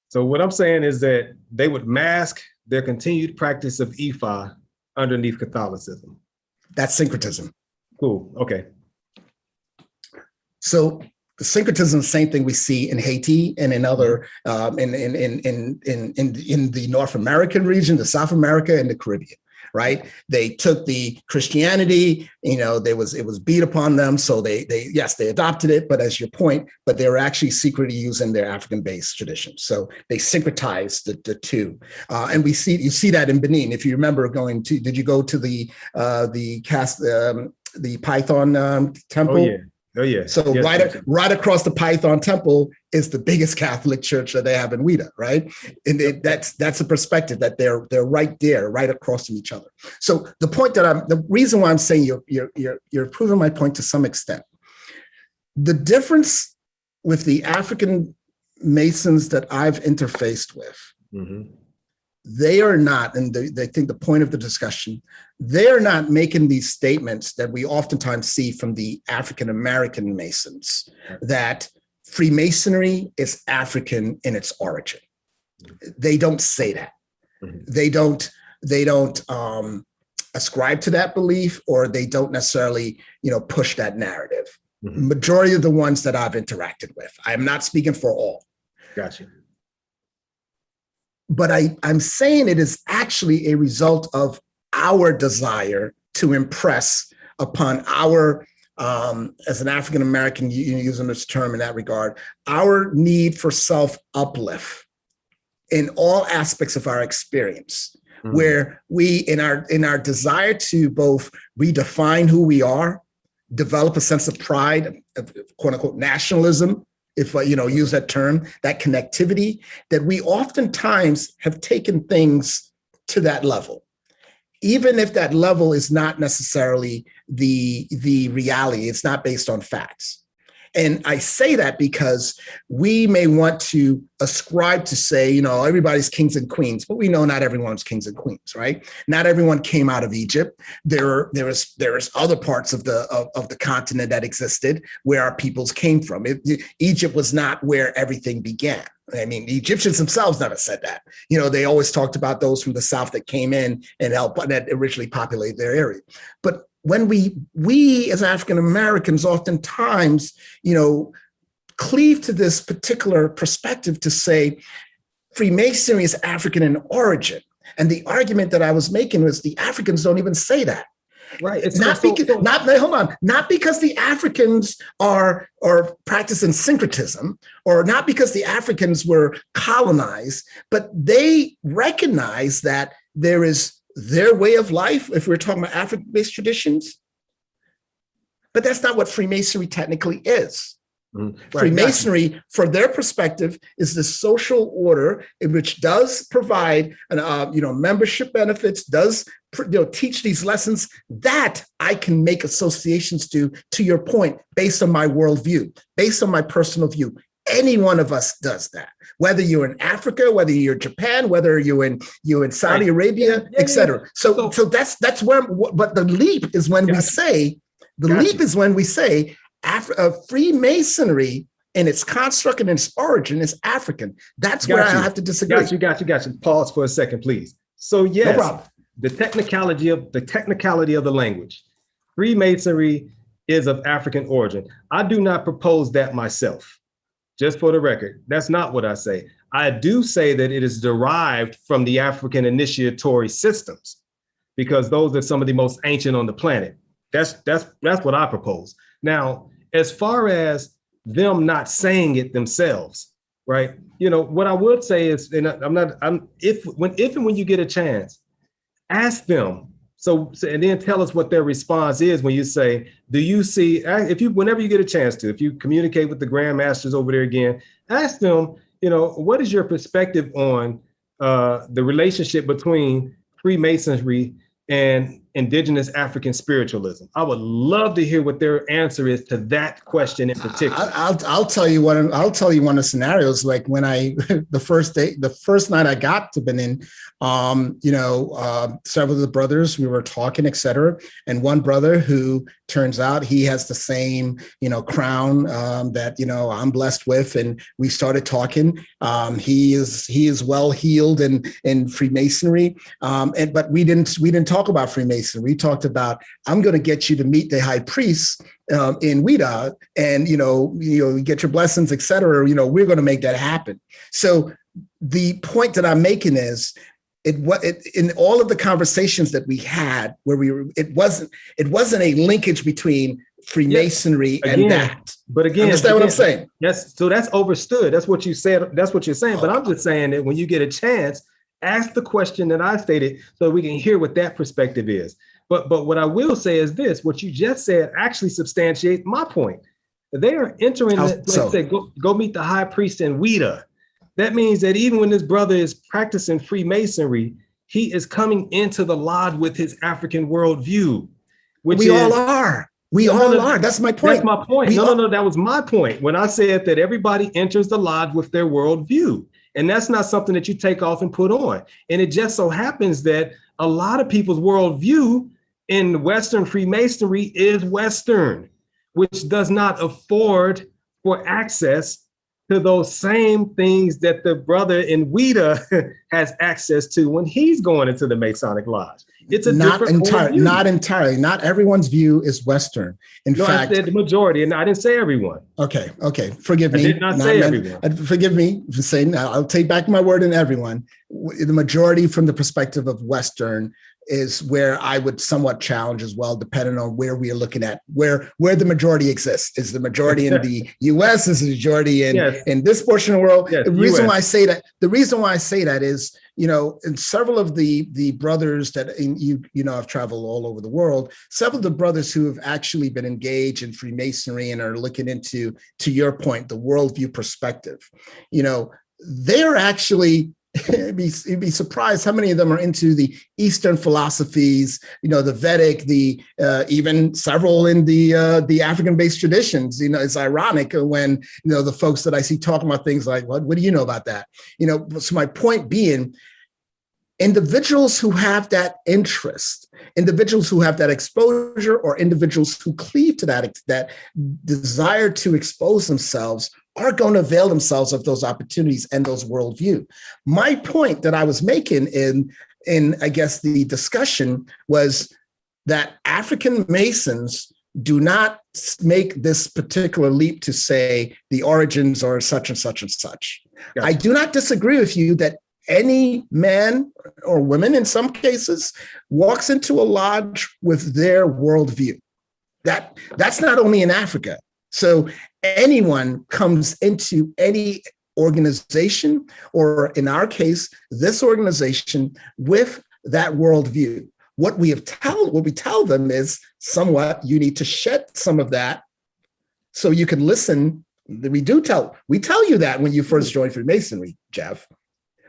So what I'm saying is that they would mask their continued practice of Ifa underneath Catholicism. That's syncretism. Cool, okay. So the syncretism is the same thing we see in Haiti and in other in the North American region, the South America, and the Caribbean. Right? They took the Christianity, it was beat upon them. So they adopted it, but as your point, but they were actually secretly using their African-based traditions. So they syncretized the two. And you see that in Benin. If you remember did you go to the Python temple? Oh, yeah. Oh, yeah. So yes, right across the Python Temple is the biggest Catholic church that they have in Ouida, right? And that's a perspective that they're right there, right across from each other. So the reason why I'm saying you're proving my point to some extent. The difference with the African Masons that I've interfaced with, they are not, and they think the point of the discussion, they're not making these statements that we oftentimes see from the African-American Masons, that Freemasonry is African in its origin. They don't say that. They don't ascribe to that belief, or they don't necessarily, push that narrative. Majority of the ones that I've interacted with. I'm not speaking for all. Gotcha. But I'm saying it is actually a result of our desire to impress upon our, as an African American, using this term in that regard, our need for self-uplift in all aspects of our experience, where we, in our desire to both redefine who we are, develop a sense of pride, quote unquote nationalism, if I use that term, that connectivity, that we oftentimes have taken things to that level, even if that level is not necessarily the reality. It's not based on facts. And I say that because we may want to ascribe to say, everybody's kings and queens, but we know not everyone's kings and queens, right? Not everyone came out of Egypt. There is other parts of the continent that existed where our peoples came from. Egypt was not where everything began. I mean, the Egyptians themselves never said that. They always talked about those from the South that came in and helped, that originally populated their area. But when we as African Americans oftentimes, cleave to this particular perspective to say Freemasonry is African in origin. And the argument that I was making was the Africans don't even say that. Right. It's not because the Africans are practicing syncretism, or not because the Africans were colonized, but they recognize that there is their way of life, if we're talking about African-based traditions. But that's not what Freemasonry technically is. Right. Freemasonry, from their perspective, is the social order in which does provide membership benefits, does teach these lessons that I can make associations to your point, based on my worldview, based on my personal view. Any one of us does that, whether you're in Africa, whether you're in Japan, whether you're in Saudi Arabia, etc. So that's where. But the leap is when we say Freemasonry in its construct and its origin is African. That's where I have to disagree. Got you. Pause for a second, please. So yes, no problem. The technicality of the language. Freemasonry is of African origin. I do not propose that myself. Just for the record, that's not what I say. I do say that it is derived from the African initiatory systems, because those are some of the most ancient on the planet. That's what I propose. Now, as far as them not saying it themselves, right? What I would say is, and if and when you get a chance, ask them. So and then tell us what their response is when you say, do you see, whenever you get a chance to, if you communicate with the grandmasters over there again, ask them, what is your perspective on the relationship between Freemasonry and indigenous African spiritualism? I would love to hear what their answer is to that question in particular. I'll tell you one of the scenarios. Like when the first night I got to Benin, several of the brothers, we were talking, etc. And one brother who turns out he has the same, crown that, I'm blessed with. And we started talking. He is well heeled in Freemasonry. But we didn't talk about Freemasonry. We talked about, I'm going to get you to meet the high priest in Ouida, and you get your blessings, etc. We're going to make that happen. So the point that I'm making is, in all of the conversations that we had, it wasn't a linkage between Freemasonry and that. But again, understand what I'm saying? Yes. So that's overstood. That's what you said. That's what you're saying. But I'm just saying that when you get a chance, ask the question that I stated so we can hear what that perspective is. But what I will say is this: what you just said actually substantiates my point. They are entering, go meet the high priest in Ouida. That means that even when this brother is practicing Freemasonry, he is coming into the lodge with his African worldview. We all are. That's my point. That's my point. No, that was my point when I said that everybody enters the lodge with their worldview. And that's not something that you take off and put on. And it just so happens that a lot of people's worldview in Western Freemasonry is Western, which does not afford for access to those same things that the brother in Weta has access to when he's going into the Masonic Lodge. It's a different worldview. Not entirely. Not everyone's view is Western. In fact, I said the majority, and I didn't say everyone. Okay. Forgive me. I did not say everyone. Forgive me for saying. I'll take back my word in everyone. The majority, from the perspective of Western, is where I would somewhat challenge as well, depending on where we are looking at, where the majority exists. Is the majority in the U.S.? Is the majority in this portion of the world? Yes, the reason why I say that is, in several of the brothers that I've traveled all over the world, several of the brothers who have actually been engaged in Freemasonry and are looking into, to your point, the worldview perspective, they're actually, you'd be surprised how many of them are into the Eastern philosophies, the Vedic, even several in the African-based traditions. It's ironic when, the folks that I see talking about things like, what do you know about that? So my point being, individuals who have that interest, individuals who have that exposure, or individuals who cleave to that desire to expose themselves are going to avail themselves of those opportunities and those worldview. My point that I was making in I guess the discussion was that African Masons do not make this particular leap to say the origins are such and such and such. Gotcha. I do not disagree with you that any man or woman in some cases walks into a lodge with their worldview. That's not only in Africa. So anyone comes into any organization, or in our case, this organization, with that worldview. What we tell them is somewhat, you need to shed some of that so you can listen. We tell you that when you first join Freemasonry, Jeff.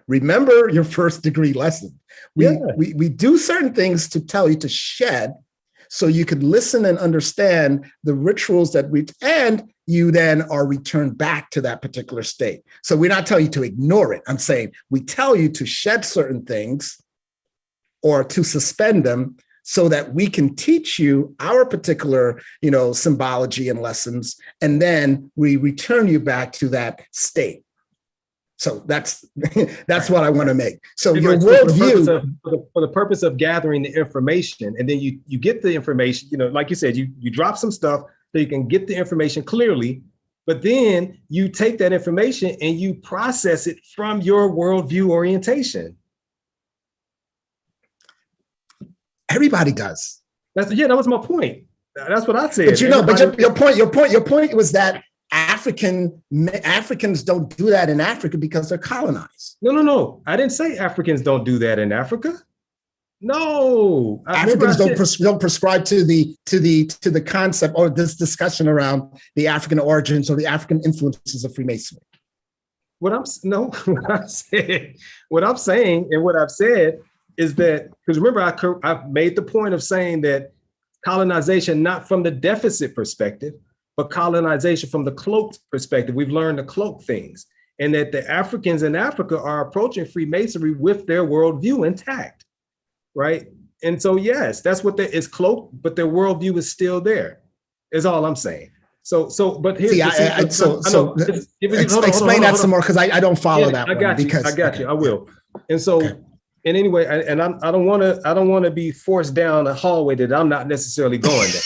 Remember your first degree lesson. We do certain things to tell you to shed, so you can listen and understand the rituals and you then are returned back to that particular state. So we're not telling you to ignore it. I'm saying we tell you to shed certain things or to suspend them so that we can teach you our particular, symbology and lessons, and then we return you back to that state. So that's what I want to make. So your worldview, for the purpose of gathering the information, and then you get the information, like you said, you drop some stuff so you can get the information clearly, but then you take that information and you process it from your worldview orientation. Everybody does. That was my point. That's what I said. But your point was that Africans don't do that in Africa because they're colonized. No. I didn't say Africans don't do that in Africa. No, Africans don't prescribe to the concept or this discussion around the African origins or the African influences of Freemasonry. What I'm saying and what I've said is that, because remember, I made the point of saying that colonization, not from the deficit perspective, but colonization from the cloaked perspective. We've learned to cloak things, and that the Africans in Africa are approaching Freemasonry with their worldview intact, right? And so, yes, that's what is cloaked, but their worldview is still there, is all I'm saying. But here's explain that some more, because I don't follow that. I got you. I will. And so, and anyway, I don't want to be forced down a hallway that I'm not necessarily going down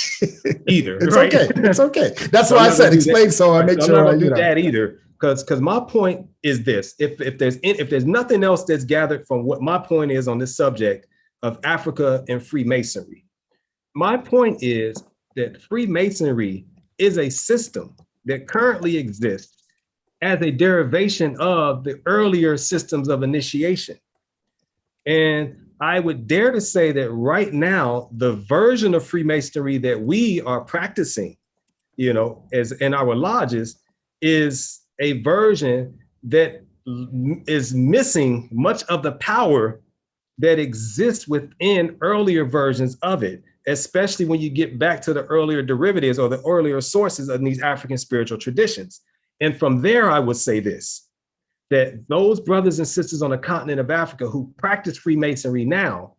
either. It's right? okay. It's okay. That's why I said explain. So I make sure I'm not gonna do that either. Because my point is this: if there's nothing else that's gathered from what my point is on this subject of Africa and Freemasonry, my point is that Freemasonry is a system that currently exists as a derivation of the earlier systems of initiation. And I would dare to say that right now, the version of Freemasonry that we are practicing, as in our lodges, is a version that is missing much of the power that exists within earlier versions of it, especially when you get back to the earlier derivatives or the earlier sources of these African spiritual traditions. And from there, I would say this: that those brothers and sisters on the continent of Africa who practice Freemasonry now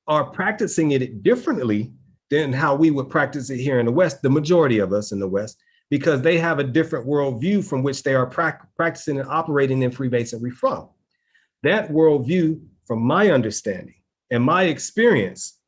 are practicing it differently than how we would practice it here in the West, the majority of us in the West. because they have a different worldview from which they are practicing and operating in Freemasonry from. That worldview, from my understanding and my experience,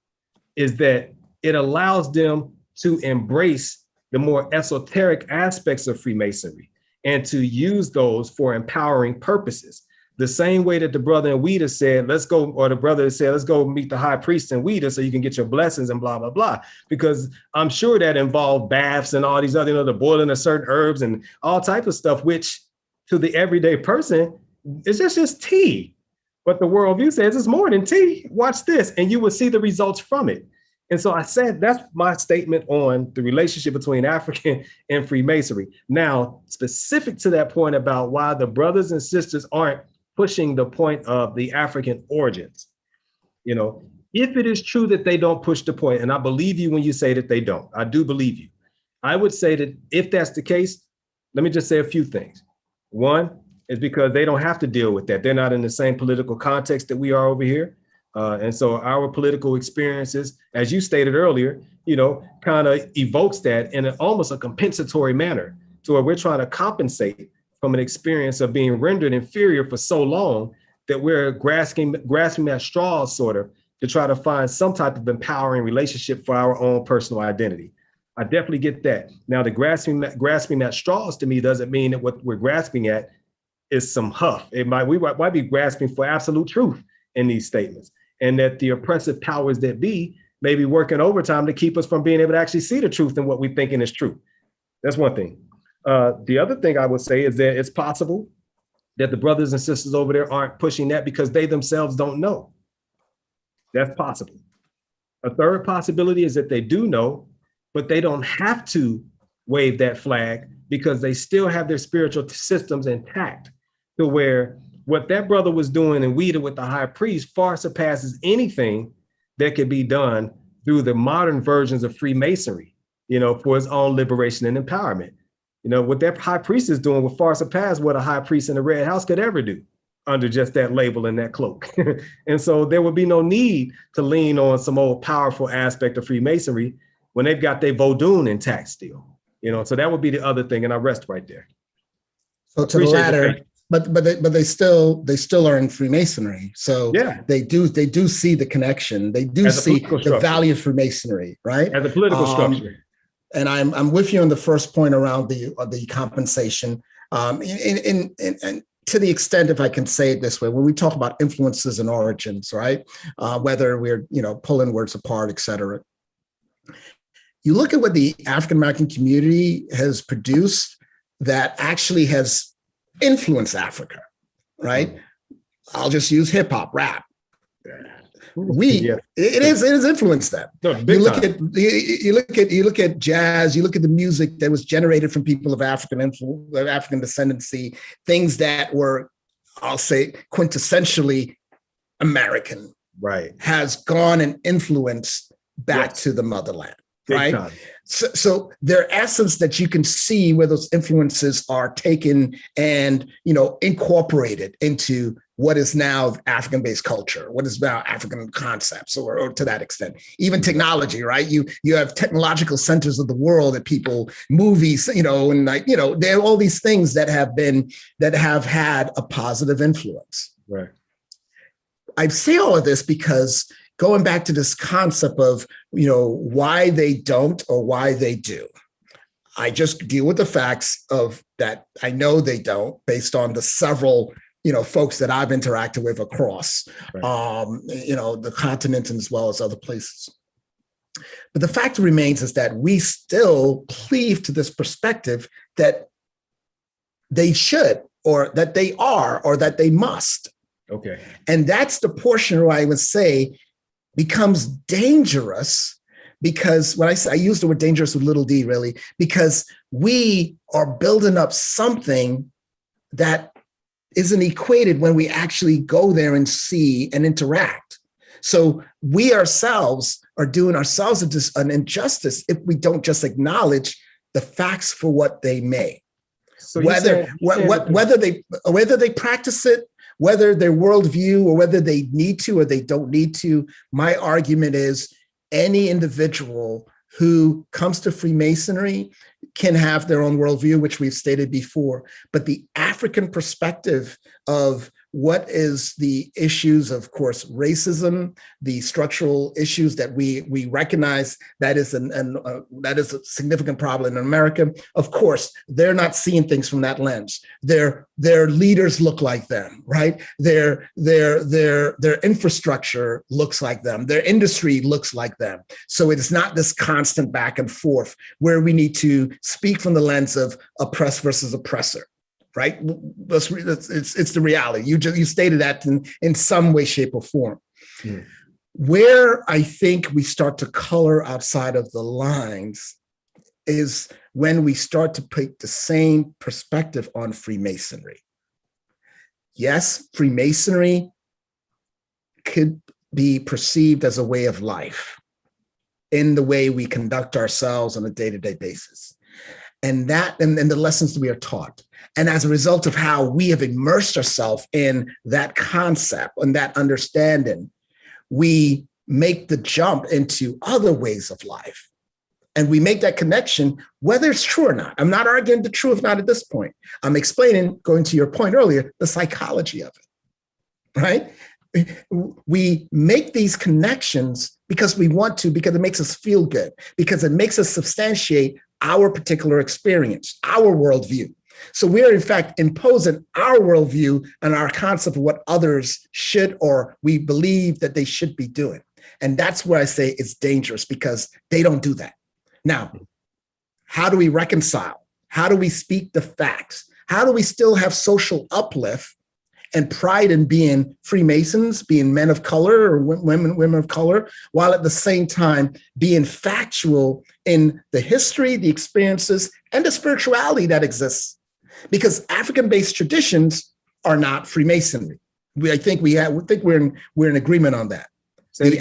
is that it allows them to embrace the more esoteric aspects of Freemasonry and to use those for empowering purposes. The same way that the brother in Ouida said, let's go, or the brother said, let's go meet the high priest in Ouida so you can get your blessings and blah, blah, blah. Because I'm sure that involved baths and all these other, the boiling of certain herbs and all type of stuff, which to the everyday person, it's just tea. But the worldview says it's more than tea. Watch this, and you will see the results from it. And so I said, that's my statement on the relationship between African and Freemasonry. Now, specific to that point about why the brothers and sisters aren't pushing the point of the African origins, if it is true that they don't push the point, and I believe you when you say that they don't, I do believe you. I would say that if that's the case, let me just say a few things. One is because they don't have to deal with that. They're not in the same political context that we are over here. And so our political experiences, as you stated earlier, kind of evokes that in almost a compensatory manner, to where we're trying to compensate from an experience of being rendered inferior for so long that we're grasping at straws, sort of, to try to find some type of empowering relationship for our own personal identity. I definitely get that. Now, the grasping at straws to me doesn't mean that what we're grasping at is some huff. We might be grasping for absolute truth in these statements, and that the oppressive powers that be may be working overtime to keep us from being able to actually see the truth in what we're thinking is true. That's one thing. The other thing I would say is that it's possible that the brothers and sisters over there aren't pushing that because they themselves don't know. That's possible. A third possibility is that they do know, but they don't have to wave that flag because they still have their spiritual systems intact, to where what that brother was doing in Ouida with the high priest far surpasses anything that could be done through the modern versions of Freemasonry, for its own liberation and empowerment. What that high priest is doing will far surpass what a high priest in the Red House could ever do under just that label and that cloak. And so there would be no need to lean on some old powerful aspect of Freemasonry when they've got their Vodun intact still. So that would be the other thing, and I rest right there. So to the latter, but they still are in Freemasonry. So yeah, they do see the connection. They do see the value of Freemasonry, right? As a political structure. And I'm with you on the first point around the compensation. And to the extent, if I can say it this way, when we talk about influences and origins, right? Whether we're pulling words apart, et cetera. You look at what the African American community has produced that actually has influenced Africa, right? I'll just use hip hop, rap. It is influenced them. No, you look at jazz. You look at the music that was generated from people of African descendancy, things that were, I'll say, quintessentially American. Right, has gone and influenced back to the motherland. Right. So there are essence that you can see where those influences are taken and, incorporated into what is now African-based culture, what is now African concepts, or to that extent, even technology, right? You have technological centers of the world that people, movies, and there are all these things that have had a positive influence. Right. I say all of this because going back to this concept of, why they don't or why they do. I just deal with the facts of that. I know they don't, based on the several, folks that I've interacted with across, the continent and as well as other places. But the fact remains is that we still cleave to this perspective that they should, or that they are, or that they must. Okay. And that's the portion where I would say becomes dangerous, because when I use the word dangerous with little d, really, because we are building up something that isn't equated when we actually go there and see and interact. So we ourselves are doing ourselves an injustice if we don't just acknowledge the facts for what they may. So whether they practice it, whether their worldview, or whether they need to or they don't need to, my argument is any individual who comes to Freemasonry can have their own worldview, which we've stated before, but the African perspective of what is the issues, of course, racism, the structural issues that we recognize that is that is a significant problem in America. Of course, they're not seeing things from that lens. Their leaders look like them, right? Their infrastructure looks like them. Their industry looks like them. So it is not this constant back and forth where we need to speak from the lens of oppressed versus oppressor. Right? It's the reality. You stated that in some way, shape, or form. Mm. Where I think we start to color outside of the lines is when we start to put the same perspective on Freemasonry. Yes, Freemasonry could be perceived as a way of life in the way we conduct ourselves on a day-to-day basis. And the lessons that we are taught. And as a result of how we have immersed ourselves in that concept and that understanding, we make the jump into other ways of life. And we make that connection, whether it's true or not. I'm not arguing the truth, not at this point. I'm explaining, going to your point earlier, the psychology of it, right? We make these connections because we want to, because it makes us feel good, because it makes us substantiate our particular experience, our worldview. So we are, in fact, imposing our worldview and our concept of what others should or we believe that they should be doing. And that's where I say it's dangerous because they don't do that. Now, how do we reconcile? How do we speak the facts? How do we still have social uplift and pride in being Freemasons, being men of color or women of color, while at the same time being factual in the history, the experiences, and the spirituality that exists? Because African-based traditions are not Freemasonry. I think we're in agreement on that. The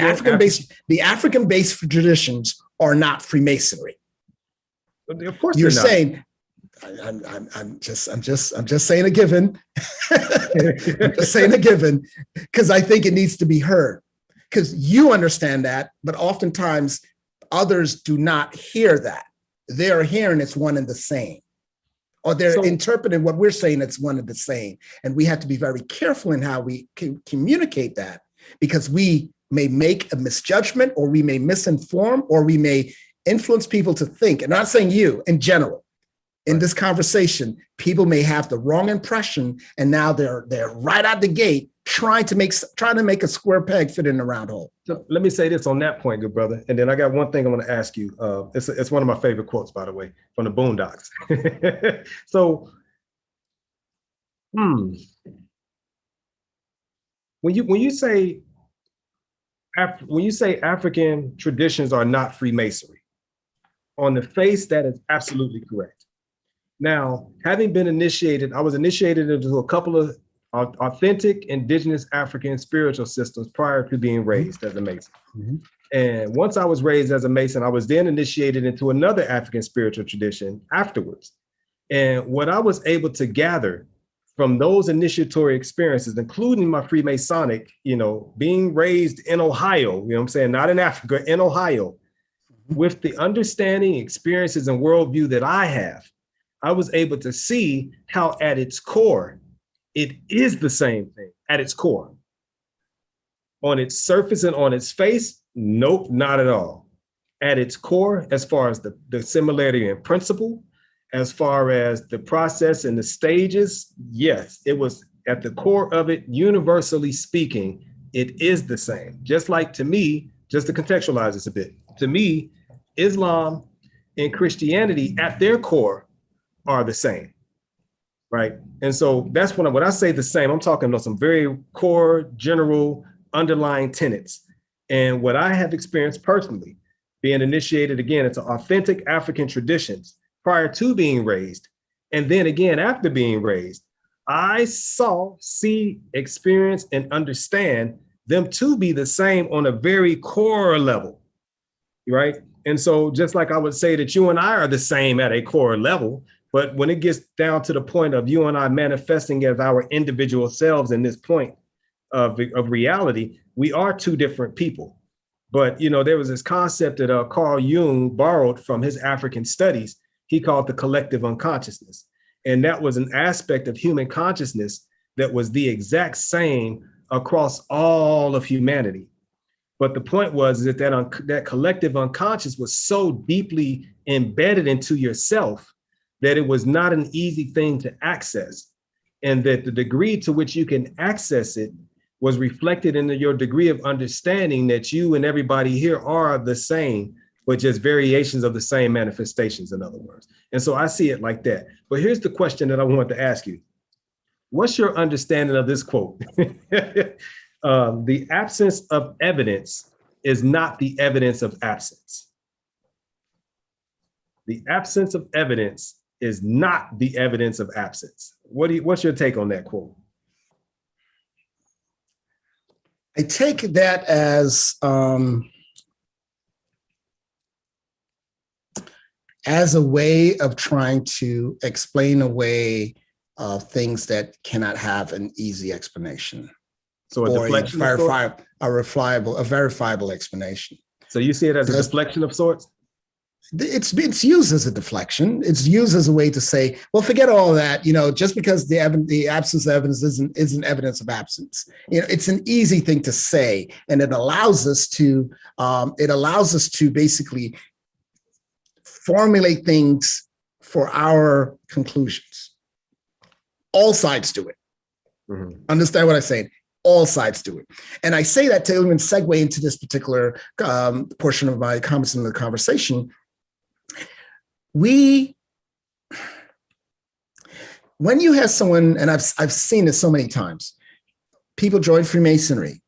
African-based traditions are not Freemasonry. Of course, you're saying. I'm just saying a given. I'm just saying a given because I think it needs to be heard. Because you understand that, but oftentimes others do not hear that. They're hearing it's one and the same. Or they're interpreting what we're saying it's one and the same. And we have to be very careful in how we communicate that because we may make a misjudgment or we may misinform or we may influence people to think. And I'm not saying you, in general. In this conversation, people may have the wrong impression, and now they're right out the gate trying to make a square peg fit in a round hole. So let me say this on that point, good brother, and then I got one thing I want to ask you. It's one of my favorite quotes, by the way, from the Boondocks. So, when you say African traditions are not Freemasonry, on the face, that is absolutely correct. Now, having been initiated, I was initiated into a couple of authentic indigenous African spiritual systems prior to being raised as a Mason. Mm-hmm. And once I was raised as a Mason, I was then initiated into another African spiritual tradition afterwards. And what I was able to gather from those initiatory experiences, including my Freemasonic, being raised in Ohio, not in Africa, in Ohio, with the understanding, experiences, and worldview that I have, I was able to see how at its core, it is the same thing at its core. On its surface and on its face, nope, not at all. At its core, as far as the similarity in principle, as far as the process and the stages, yes, it was at the core of it, universally speaking, it is the same. Just like to me, just to contextualize this a bit, to me, Islam and Christianity at their core are the same, right? And so that's when I say the same, I'm talking about some very core, general, underlying tenets. And what I have experienced personally, being initiated again into authentic African traditions prior to being raised, and then again after being raised, I see, experience, and understand them to be the same on a very core level, right? And so just like I would say that you and I are the same at a core level, but when it gets down to the point of you and I manifesting as our individual selves in this point of reality, we are two different people. But, there was this concept that Carl Jung borrowed from his African studies. He called the collective unconsciousness. And that was an aspect of human consciousness that was the exact same across all of humanity. But the point was that collective unconscious was so deeply embedded into yourself that it was not an easy thing to access. And that the degree to which you can access it was reflected in your degree of understanding that you and everybody here are the same, but just variations of the same manifestations, in other words. And so I see it like that. But here's the question that I want to ask you. What's your understanding of this quote? The absence of evidence is not the evidence of absence. The absence of evidence is not the evidence of absence. What's your take on that quote? I take that as a way of trying to explain away things that cannot have an easy explanation. So a deflection of sorts? A verifiable explanation. So you see it as a deflection of sorts? It's used as a deflection. It's used as a way to say, well, forget all that. Just because the absence of evidence isn't evidence of absence. It's an easy thing to say, and it allows us to basically formulate things for our conclusions. All sides do it. Mm-hmm. Understand what I'm saying? All sides do it. And I say that to even segue into this particular portion of my comments in the conversation. When you have someone, and I've seen this so many times, people join Freemasonry.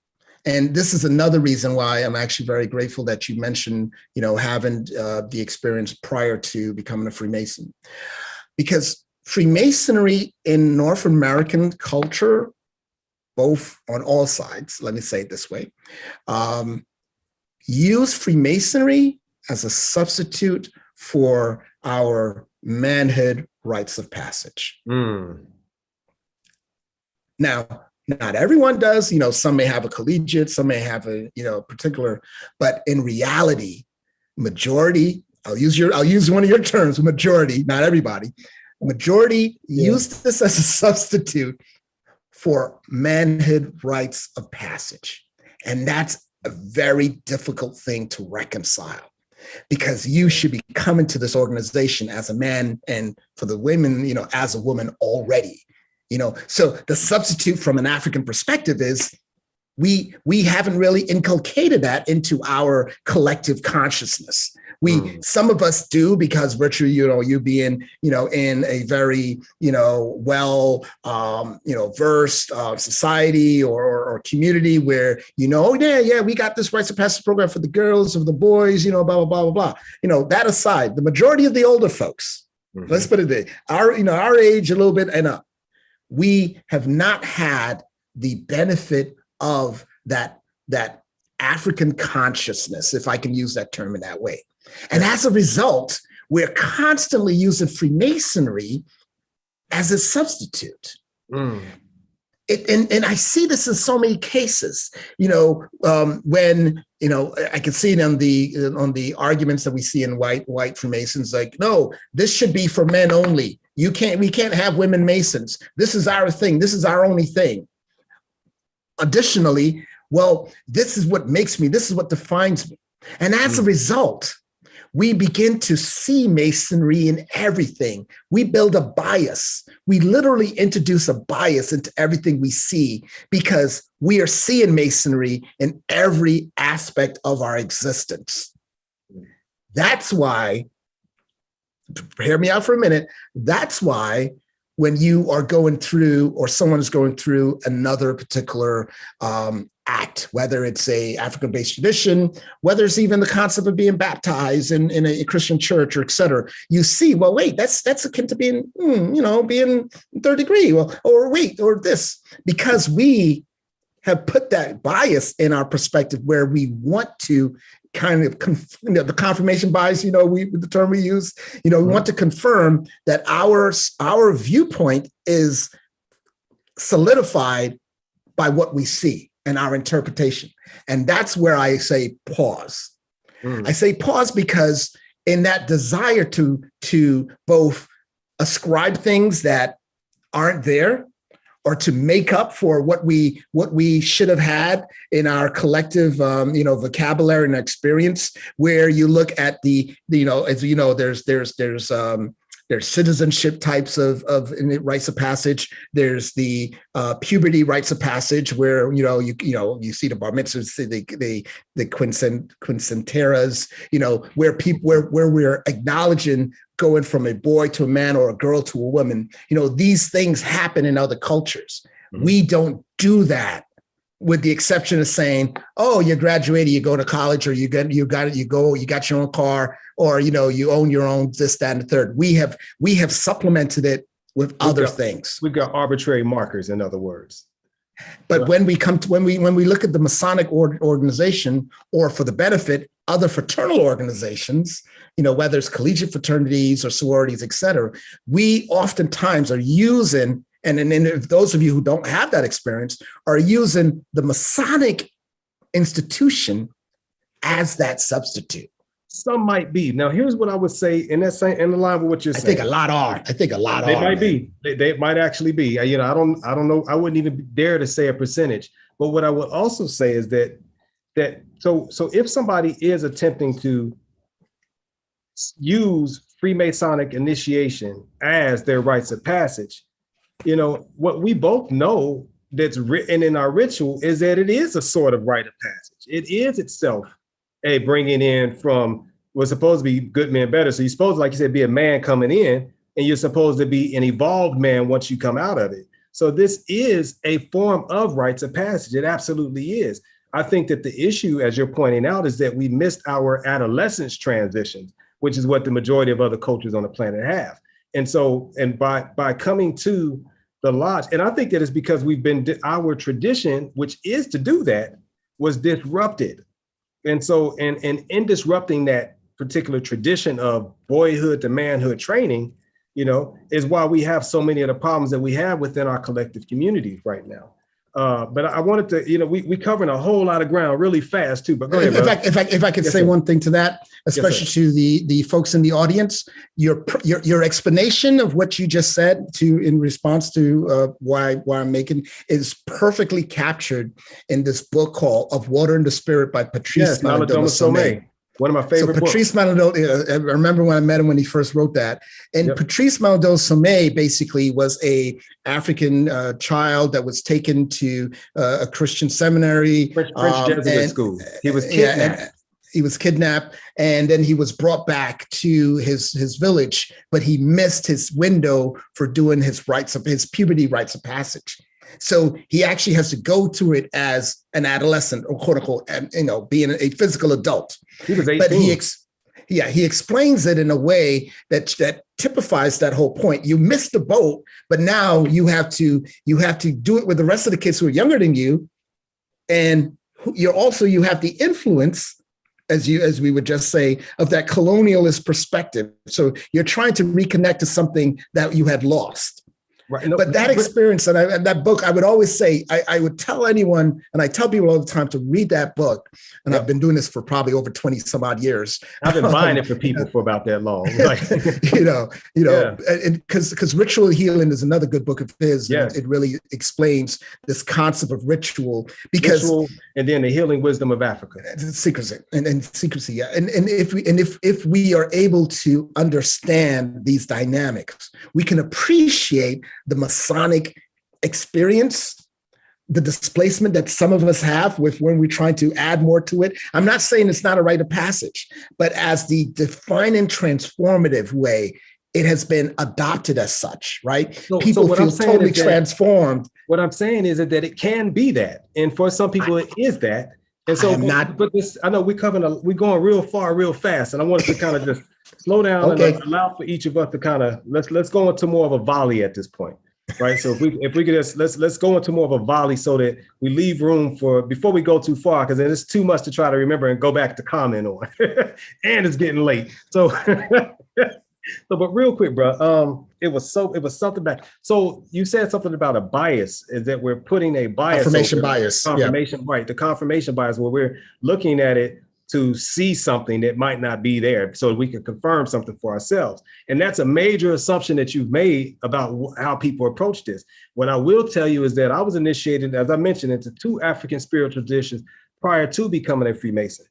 And this is another reason why I'm actually very grateful that you mentioned, having the experience prior to becoming a Freemason. Because Freemasonry in North American culture, both on all sides, let me say it this way, use Freemasonry as a substitute for our manhood rites of passage. Mm. Now, not everyone does, some may have a collegiate, some may have a, particular, but in reality, majority, I'll use one of your terms, majority, not everybody, majority use this as a substitute for manhood rites of passage. And that's a very difficult thing to reconcile, because you should be coming to this organization as a man, and for the women, as a woman already. So the substitute from an African perspective is we haven't really inculcated that into our collective consciousness. Some of us do, because virtue, you being, in a very, well, versed society or community where, we got this rites of passage program for the girls or the boys, blah, blah, blah, blah, blah. That aside, the majority of the older folks, mm-hmm. let's put it there, our age a little bit and up, we have not had the benefit of that African consciousness, if I can use that term in that way. And as a result, we're constantly using Freemasonry as a substitute. Mm. And I see this in so many cases, when, I can see it on the arguments that we see in white Freemasons, like, no, this should be for men only. We can't have women Masons. This is our thing. This is our only thing. Additionally, well, this is what makes me, this is what defines me. And as a result, we begin to see Masonry in everything. We build a bias. We literally introduce a bias into everything we see, because we are seeing Masonry in every aspect of our existence. That's why, hear me out for a minute, that's why when you are going through, or someone is going through another particular act, whether it's a African-based tradition, whether it's even the concept of being baptized in a Christian church, or et cetera, you see, well, wait, that's akin to being, being third degree, or this, because we have put that bias in our perspective where we want to kind of, the confirmation bias, the term we use, we want to confirm that our viewpoint is solidified by what we see. and our interpretation. And that's where I say pause. I say pause because in that desire to both ascribe things that aren't there, or to make up for what we should have had in our collective, vocabulary and experience. Where you look at there's citizenship types of rites of passage. There's the puberty rites of passage, where you see the bar mitzvahs, the quinceanteras, where we're acknowledging going from a boy to a man or a girl to a woman. These things happen in other cultures. Mm-hmm. We don't do that, with the exception of saying, "Oh, you graduated, you go to college, or you got your own car, or you own your own this, that, and the third." We have supplemented it with other things. We've got arbitrary markers, in other words. But when we look at the Masonic organization, or for the benefit other fraternal organizations, whether it's collegiate fraternities or sororities, et cetera, we oftentimes are using, and if those of you who don't have that experience, are using the Masonic institution as that substitute. Some might be. Now, here's what I would say in the line with what you're saying. I think a lot are. They might be. They might actually be. I don't know. I wouldn't even dare to say a percentage. But what I would also say is that so if somebody is attempting to use Freemasonic initiation as their rites of passage, what we both know that's written in our ritual is that it is a sort of rite of passage. It is itself a bringing in from what's supposed to be good men better. So you're supposed to, like you said, be a man coming in, and you're supposed to be an evolved man once you come out of it. So this is a form of rites of passage. It absolutely is. I think that the issue, as you're pointing out, is that we missed our adolescence transitions, which is what the majority of other cultures on the planet have. And so, and by coming to the lodge, and I think that it's because our tradition, which is to do that, was disrupted. And so, and in disrupting that particular tradition of boyhood to manhood training, is why we have so many of the problems that we have within our collective communities right now. But I wanted to, we covering a whole lot of ground really fast too. But go ahead. If I could say one thing to that, especially to the folks in the audience, your explanation of what you just said in response to why I'm making is perfectly captured in this book called "Of Water and the Spirit" by Patrice Malidoma-Somé. One of my favorite books. Patrice Malidoma, I remember when I met him when he first wrote that. And Patrice Malidoma-Somé basically was a African child that was taken to a Christian seminary. French Jesuit school. He was kidnapped. He was kidnapped, and then he was brought back to his village, but he missed his window for doing his puberty rites of passage. So he actually has to go through it as an adolescent, or quote unquote, being a physical adult. He was 18. But he explains it in a way that typifies that whole point. You missed the boat, but now you have to do it with the rest of the kids who are younger than you, and you have the influence, as we would just say, of that colonialist perspective. So you're trying to reconnect to something that you had lost. Right. But that experience and that book, I would always say, I would tell anyone, and I tell people all the time to read that book. And I've been doing this for probably over 20 some odd years. I've been buying it for people for about that long. Because Ritual Healing is another good book of his. Yes. It really explains this concept of ritual, and then the healing wisdom of Africa. Secrecy and secrecy. Yeah. And if we are able to understand these dynamics, we can appreciate the Masonic experience, the displacement that some of us have with when we're trying to add more to it. I'm not saying it's not a rite of passage, but as the defining transformative way, it has been adopted as such, right? People feel totally transformed. What I'm saying is that it can be that. And for some people, it is that. And so, I know we're going real far, real fast. And I wanted to kind of just slow down and allow for each of us to kind of, let's go into more of a volley at this point, right? So if we could just, let's go into more of a volley so that we leave room for, before we go too far, because then it's too much to try to remember and go back to comment on. And it's getting late. So So, but real quick, bro, it was something back. So you said something about a bias, is that we're putting a bias Confirmation over bias. Yeah. confirmation, right? The confirmation bias, where we're looking at it to see something that might not be there, so we can confirm something for ourselves. And that's a major assumption that you've made about how people approach this. What I will tell you is that I was initiated, as I mentioned, into two African spiritual traditions prior to becoming a Freemason.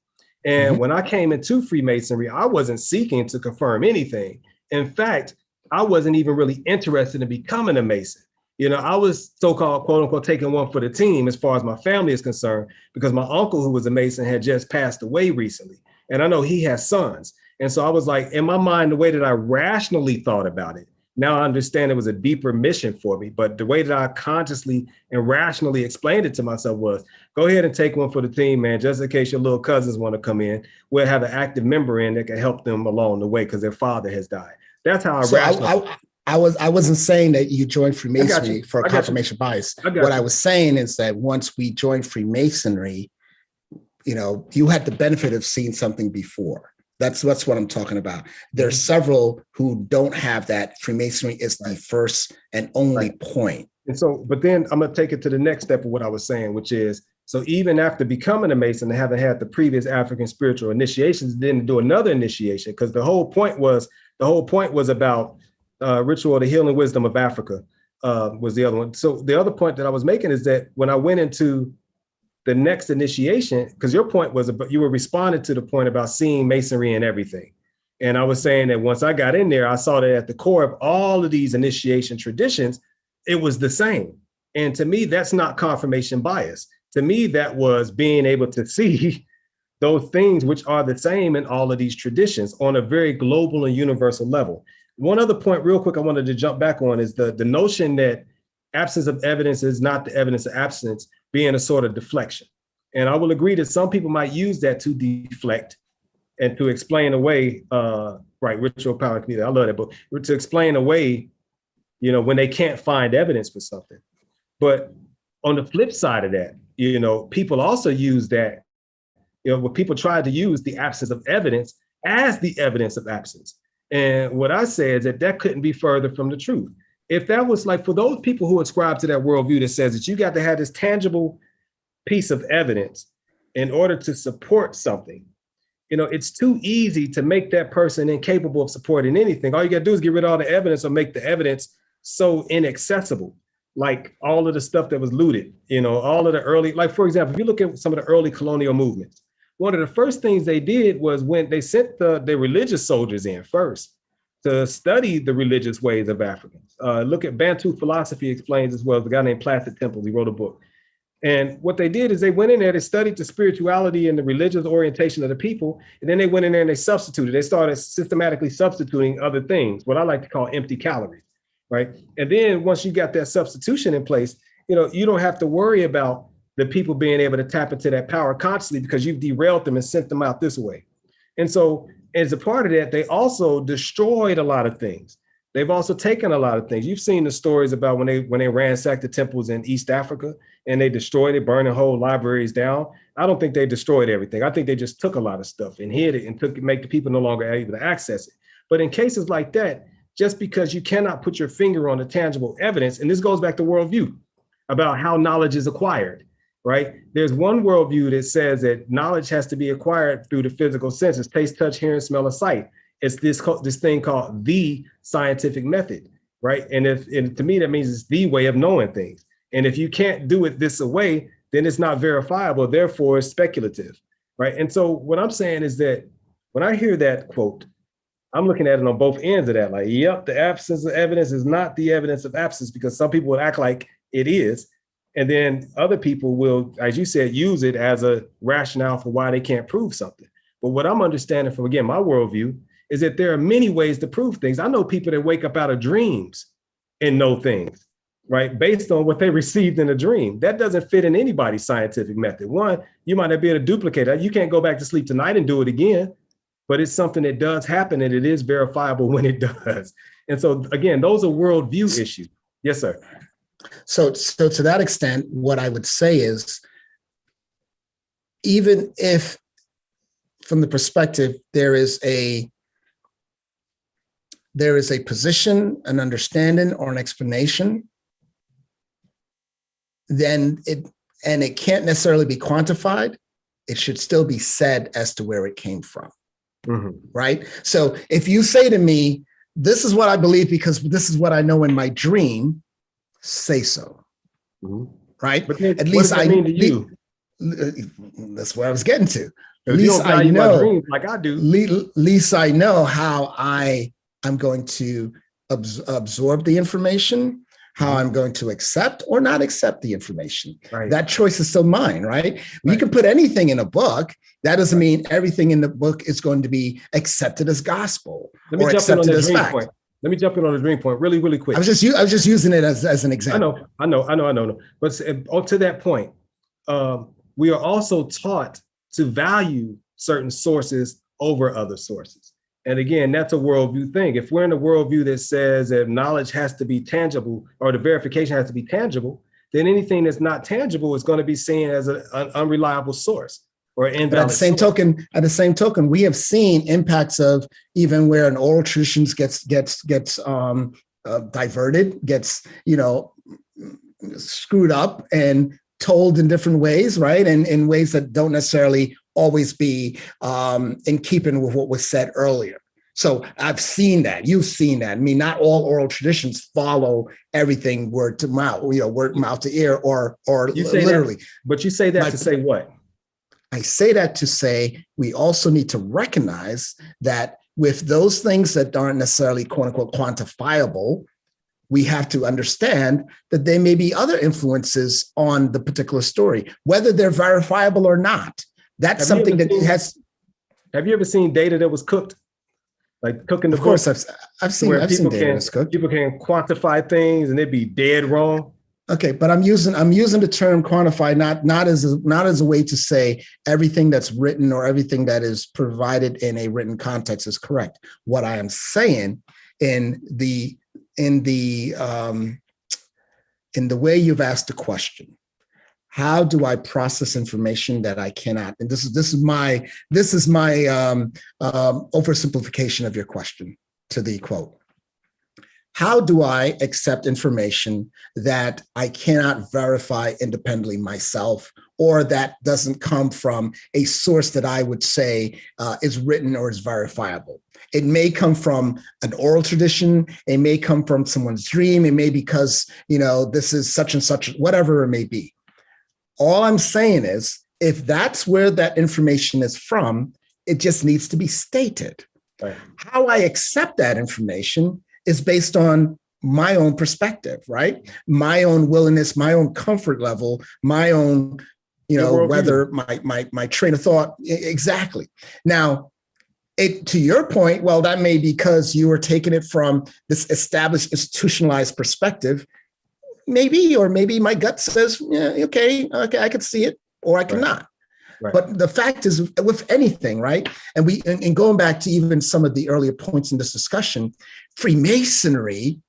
And when I came into Freemasonry, I wasn't seeking to confirm anything. In fact, I wasn't even really interested in becoming a Mason. You know, I was so-called, quote unquote, taking one for the team as far as my family is concerned, because my uncle, who was a Mason, had just passed away recently. And I know he has sons. And so I was like, in my mind, the way that I rationally thought about it, now I understand it was a deeper mission for me. But the way that I consciously and rationally explained it to myself was, go ahead and take one for the team, man, just in case your little cousins want to come in. We'll have an active member in that can help them along the way because their father has died. That's how I So rationally. I wasn't saying that you joined Freemasonry you. for a confirmation bias. What I was saying is that once we joined Freemasonry, you know, you had the benefit of seeing something before. That's what I'm talking about. There's several who don't have that. Freemasonry is the first and only point. And so, but then I'm going to take it to the next step of what I was saying, which is, so even after becoming a Mason and having had the previous African spiritual initiations, then do another initiation, because the whole point was about ritual, the healing wisdom of Africa was the other one. So the other point that I was making is that when I went into the next initiation, because your point was about, you were responding to the point about seeing Masonry and everything. And I was saying that once I got in there, I saw that at the core of all of these initiation traditions, it was the same. And to me, that's not confirmation bias. To me, that was being able to see those things which are the same in all of these traditions on a very global and universal level. One other point real quick I wanted to jump back on is the notion that absence of evidence is not the evidence of absence, being a sort of deflection. And I will agree that some people might use that to deflect and to explain away, right, ritual power community. I love that book. To explain away, you know, when they can't find evidence for something. But on the flip side of that, you know, people also use that, you know, when people try to use the absence of evidence as the evidence of absence. And what I say is that that couldn't be further from the truth. If that was like, for those people who ascribe to that worldview that says that you got to have this tangible piece of evidence in order to support something, you know, it's too easy to make that person incapable of supporting anything. All you got to do is get rid of all the evidence or make the evidence so inaccessible. Like all of the stuff that was looted, you know, all of the early, like, for example, if you look at some of the early colonial movements, one of the first things they did was when they sent the religious soldiers in first to study the religious ways of Africans. Look at Bantu philosophy explains as well. The guy named Placid Temples, he wrote a book. And what they did is they went in there, they studied the spirituality and the religious orientation of the people, and then they went in there and they substituted. They started systematically substituting other things, what I like to call empty calories, right? And then once you got that substitution in place, you know, you don't have to worry about the people being able to tap into that power consciously because you've derailed them and sent them out this way. And so as a part of that, they also destroyed a lot of things. They've also taken a lot of things. You've seen the stories about when they ransacked the temples in East Africa and they destroyed it, burning whole libraries down. I don't think they destroyed everything. I think they just took a lot of stuff and hid it and make the people no longer able to access it. But in cases like that, just because you cannot put your finger on the tangible evidence, and this goes back to worldview about how knowledge is acquired, right? There's one worldview that says that knowledge has to be acquired through the physical senses, taste, touch, hearing, smell, and sight. It's this thing called the scientific method, right? And to me, that means it's the way of knowing things. And if you can't do it this way, then it's not verifiable. Therefore, it's speculative, right? And so what I'm saying is that when I hear that quote, I'm looking at it on both ends of that. Like, yep, the absence of evidence is not the evidence of absence, because some people will act like it is. And then other people will, as you said, use it as a rationale for why they can't prove something. But what I'm understanding from, again, my worldview is that there are many ways to prove things. I know people that wake up out of dreams and know things, right? Based on what they received in a dream. That doesn't fit in anybody's scientific method. One, you might not be able to duplicate it. You can't go back to sleep tonight and do it again, but it's something that does happen and it is verifiable when it does. And so again, those are worldview issues. Yes, sir. So to that extent, what I would say is, even if from the perspective there is a there is a position, an understanding, or an explanation, then it can't necessarily be quantified, it should still be said as to where it came from. Mm-hmm. Right? So if you say to me, this is what I believe because this is what I know in my dream, say so. Mm-hmm. Right? But then, at least what does that mean to you? That's where I was getting to. At least I know, dreams like I do. At least I know how I'm going to absorb the information, how I'm going to accept or not accept the information. Right. That choice is still mine, right? We can put anything in a book. That doesn't mean everything in the book is going to be accepted as gospel or accepted as fact. Point. Let me jump in on the dream point really, really quick. I was just using it as an example. I know. But to that point, we are also taught to value certain sources over other sources. And again, that's a worldview thing. If we're in a worldview that says that knowledge has to be tangible or the verification has to be tangible, then anything that's not tangible is going to be seen as an unreliable sourse or an invalid But at the same token, we have seen impacts of even where an oral tradition gets diverted, gets screwed up and told in different ways, right? And in ways that don't necessarily always be in keeping with what was said earlier. So I've seen that. You've seen that. I mean, not all oral traditions follow everything word to mouth, word mouth to ear, or you say literally. But you say that to say what? I say that to say we also need to recognize that with those things that aren't necessarily quote unquote quantifiable, we have to understand that there may be other influences on the particular story, whether they're verifiable or not. That's something that has. Have you ever seen data that was cooked? Like cooking the book? Of course, I've seen data that's cooked. People can quantify things and they'd be dead wrong. Okay, but I'm using the term quantify not as a way to say everything that's written or everything that is provided in a written context is correct. What I am saying in the way you've asked the question, how do I process information that I cannot? And this is my oversimplification of your question to the quote. How do I accept information that I cannot verify independently myself, or that doesn't come from a source that I would say is written or is verifiable? It may come from an oral tradition. It may come from someone's dream. It may be because, this is such and such, whatever it may be. All I'm saying is, if that's where that information is from, it just needs to be stated. Right. How I accept that information is based on my own perspective, right? My own willingness, my own comfort level, my own, whether my train of thought. Exactly. Now, to your point, well, that may be because you were taking it from this established institutionalized perspective. Maybe, or maybe my gut says, yeah, okay, I could see it, or I cannot. Right. But the fact is, with anything, right? And going back to even some of the earlier points in this discussion, Freemasonry,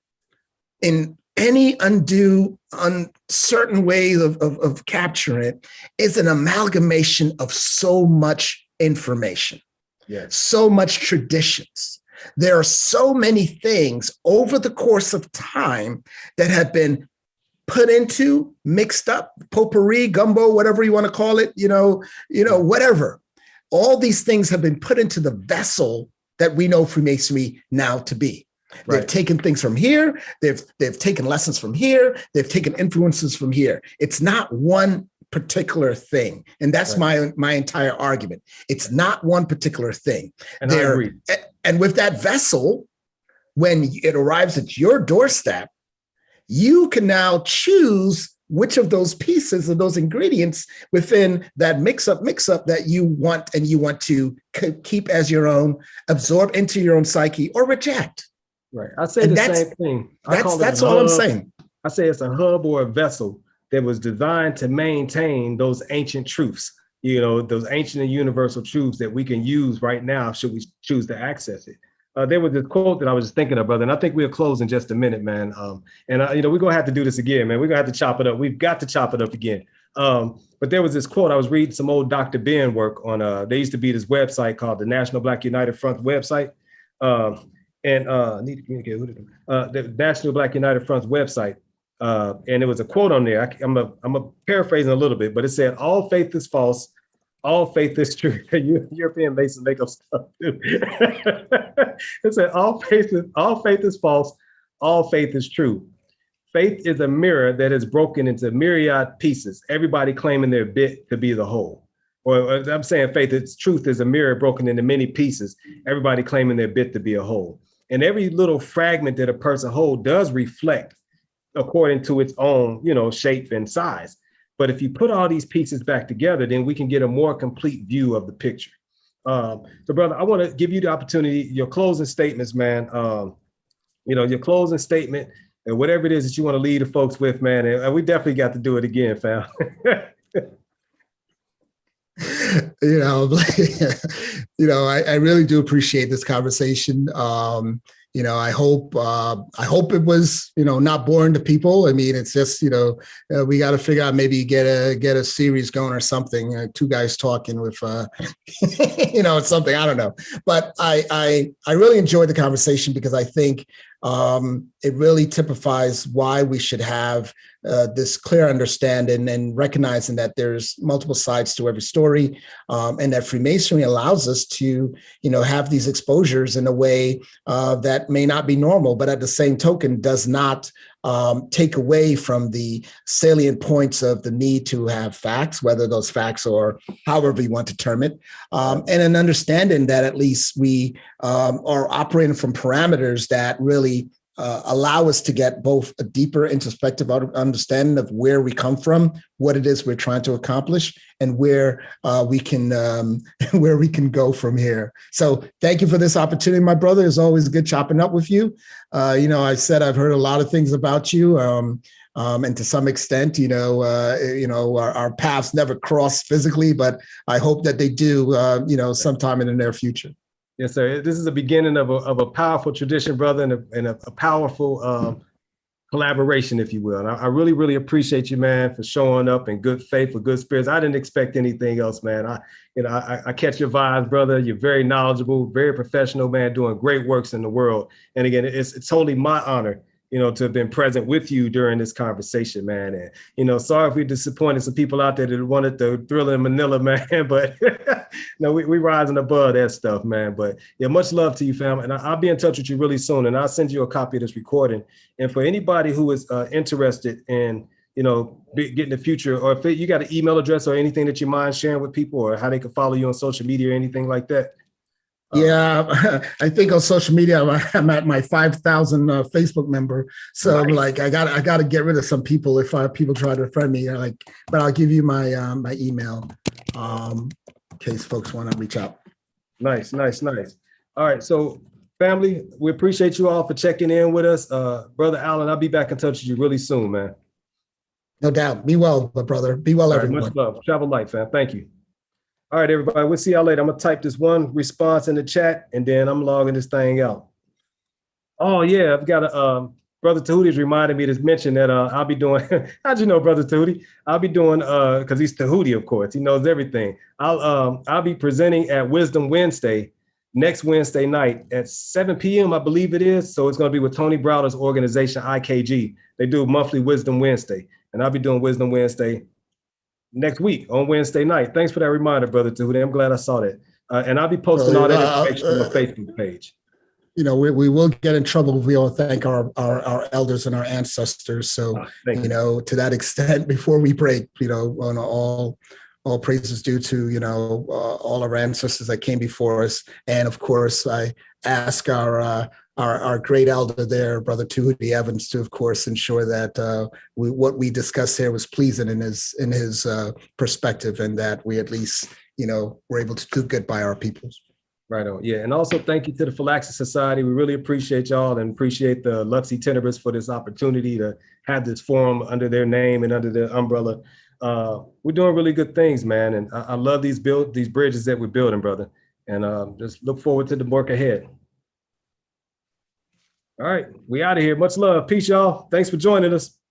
in any uncertain way of capturing it, is an amalgamation of so much information, so much traditions. There are so many things over the course of time that have been put into, mixed up, potpourri, gumbo, whatever you want to call it, whatever. All these things have been put into the vessel that we know Freemasonry now to be. Right. They've taken things from here. They've taken lessons from here. They've taken influences from here. It's not one particular thing. And that's my entire argument. It's not one particular thing. And I agree. And with that vessel, when it arrives at your doorstep, you can now choose which of those pieces of those ingredients within that mix-up that you want to keep as your own, absorb into your own psyche, or reject. Right. I say the same thing. That's all I'm saying. I say it's a hub or a vessel that was designed to maintain those ancient truths, those ancient and universal truths that we can use right now should we choose to access it. There was this quote that I was just thinking of, brother, and I think we'll close in just a minute, man. We're going to have to do this again, man. We're going to have to chop it up. We've got to chop it up again. But there was this quote. I was reading some old Dr. Ben work on, there used to be this website called the National Black United Front website. And and need to communicate with them. The National Black United Front's website, and there was a quote on there. I'm paraphrasing a little bit, but it said, "All faith is false, all faith is true." European Masons make up stuff too. It said, all faith is false, all faith is true. Faith is a mirror that is broken into myriad pieces, everybody claiming their bit to be the whole. Or I'm saying faith, its truth is a mirror broken into many pieces, everybody claiming their bit to be a whole. And every little fragment that a person holds does reflect according to its own, shape and size. But if you put all these pieces back together, then we can get a more complete view of the picture. So, brother, I want to give you the opportunity, your closing statements, man. Your closing statement and whatever it is that you want to lead the folks with, man. And we definitely got to do it again, fam. I really do appreciate this conversation. I hope it was, not boring to people. I mean, it's just, we got to figure out, maybe get a series going or something. Two guys talking with, it's something, I don't know. But I really enjoyed the conversation because I think it really typifies why we should have this clear understanding and recognizing that there's multiple sides to every story, and that Freemasonry allows us to, have these exposures in a way that may not be normal, but at the same token does not take away from the salient points of the need to have facts, whether those facts or however you want to term it, and an understanding that at least we are operating from parameters that really allow us to get both a deeper introspective understanding of where we come from, what it is we're trying to accomplish, and where we can go from here. So thank you for this opportunity, my brother. It's always good chopping up with you. I said I've heard a lot of things about you. And to some extent, our paths never cross physically, but I hope that they do, sometime in the near future. Yes, sir. This is the beginning of a powerful tradition, brother, and a powerful collaboration, if you will. And I really, really appreciate you, man, for showing up in good faith, with good spirits. I didn't expect anything else, man. I catch your vibes, brother. You're very knowledgeable, very professional, man, doing great works in the world. And again, it's totally my honor, to have been present with you during this conversation, man. And, sorry if we disappointed some people out there that wanted the Thriller in Manila, man, but no, we rising above that stuff, man. But yeah, much love to you, fam. And I'll be in touch with you really soon, and I'll send you a copy of this recording. And for anybody who is interested in, getting the future, or if you got an email address or anything that you mind sharing with people, or how they can follow you on social media or anything like that. Yeah, I think on social media I'm at my 5,000 Facebook member. So nice. I'm like, I got to get rid of some people if people try to friend me. But I'll give you my email in case folks want to reach out. Nice. All right, so family, we appreciate you all for checking in with us. Brother Alleyne, I'll be back in touch with you really soon, man. No doubt. Be well, my brother. Be well, everyone. Much love. Travel light, fam. Thank you. All right, everybody, we'll see y'all later. I'm going to type this one response in the chat, and then I'm logging this thing out. Oh, yeah, I've got a, Brother Tahuti's reminded me to mention that I'll be doing, how'd you know, Brother Tahuti? I'll be doing, because he's Tahuti, of course. He knows everything. I'll be presenting at Wisdom Wednesday, next Wednesday night at 7 p.m., I believe it is. So it's going to be with Tony Browder's organization, IKG. They do monthly Wisdom Wednesday, and I'll be doing Wisdom Wednesday next week on Wednesday night. Thanks for that reminder, Brother Tahuti. I'm glad I saw that. And I'll be posting all that information on the Facebook page. We will get in trouble if we don't thank our elders and our ancestors. So, to that extent, before we break, on all praises due to, all our ancestors that came before us. And of course, I ask our great elder there, Brother Tahuti Evans, to of course ensure that what we discussed here was pleasing in his perspective, and that we at least were able to do good by our peoples. Right on. Yeah, and also thank you to the Philaxis Society. We really appreciate y'all, and appreciate the Luxie Tenebris for this opportunity to have this forum under their name and under their umbrella. We're doing really good things, man, and I love these bridges that we're building, brother. And just look forward to the work ahead. All right, we out of here. Much love. Peace, y'all. Thanks for joining us.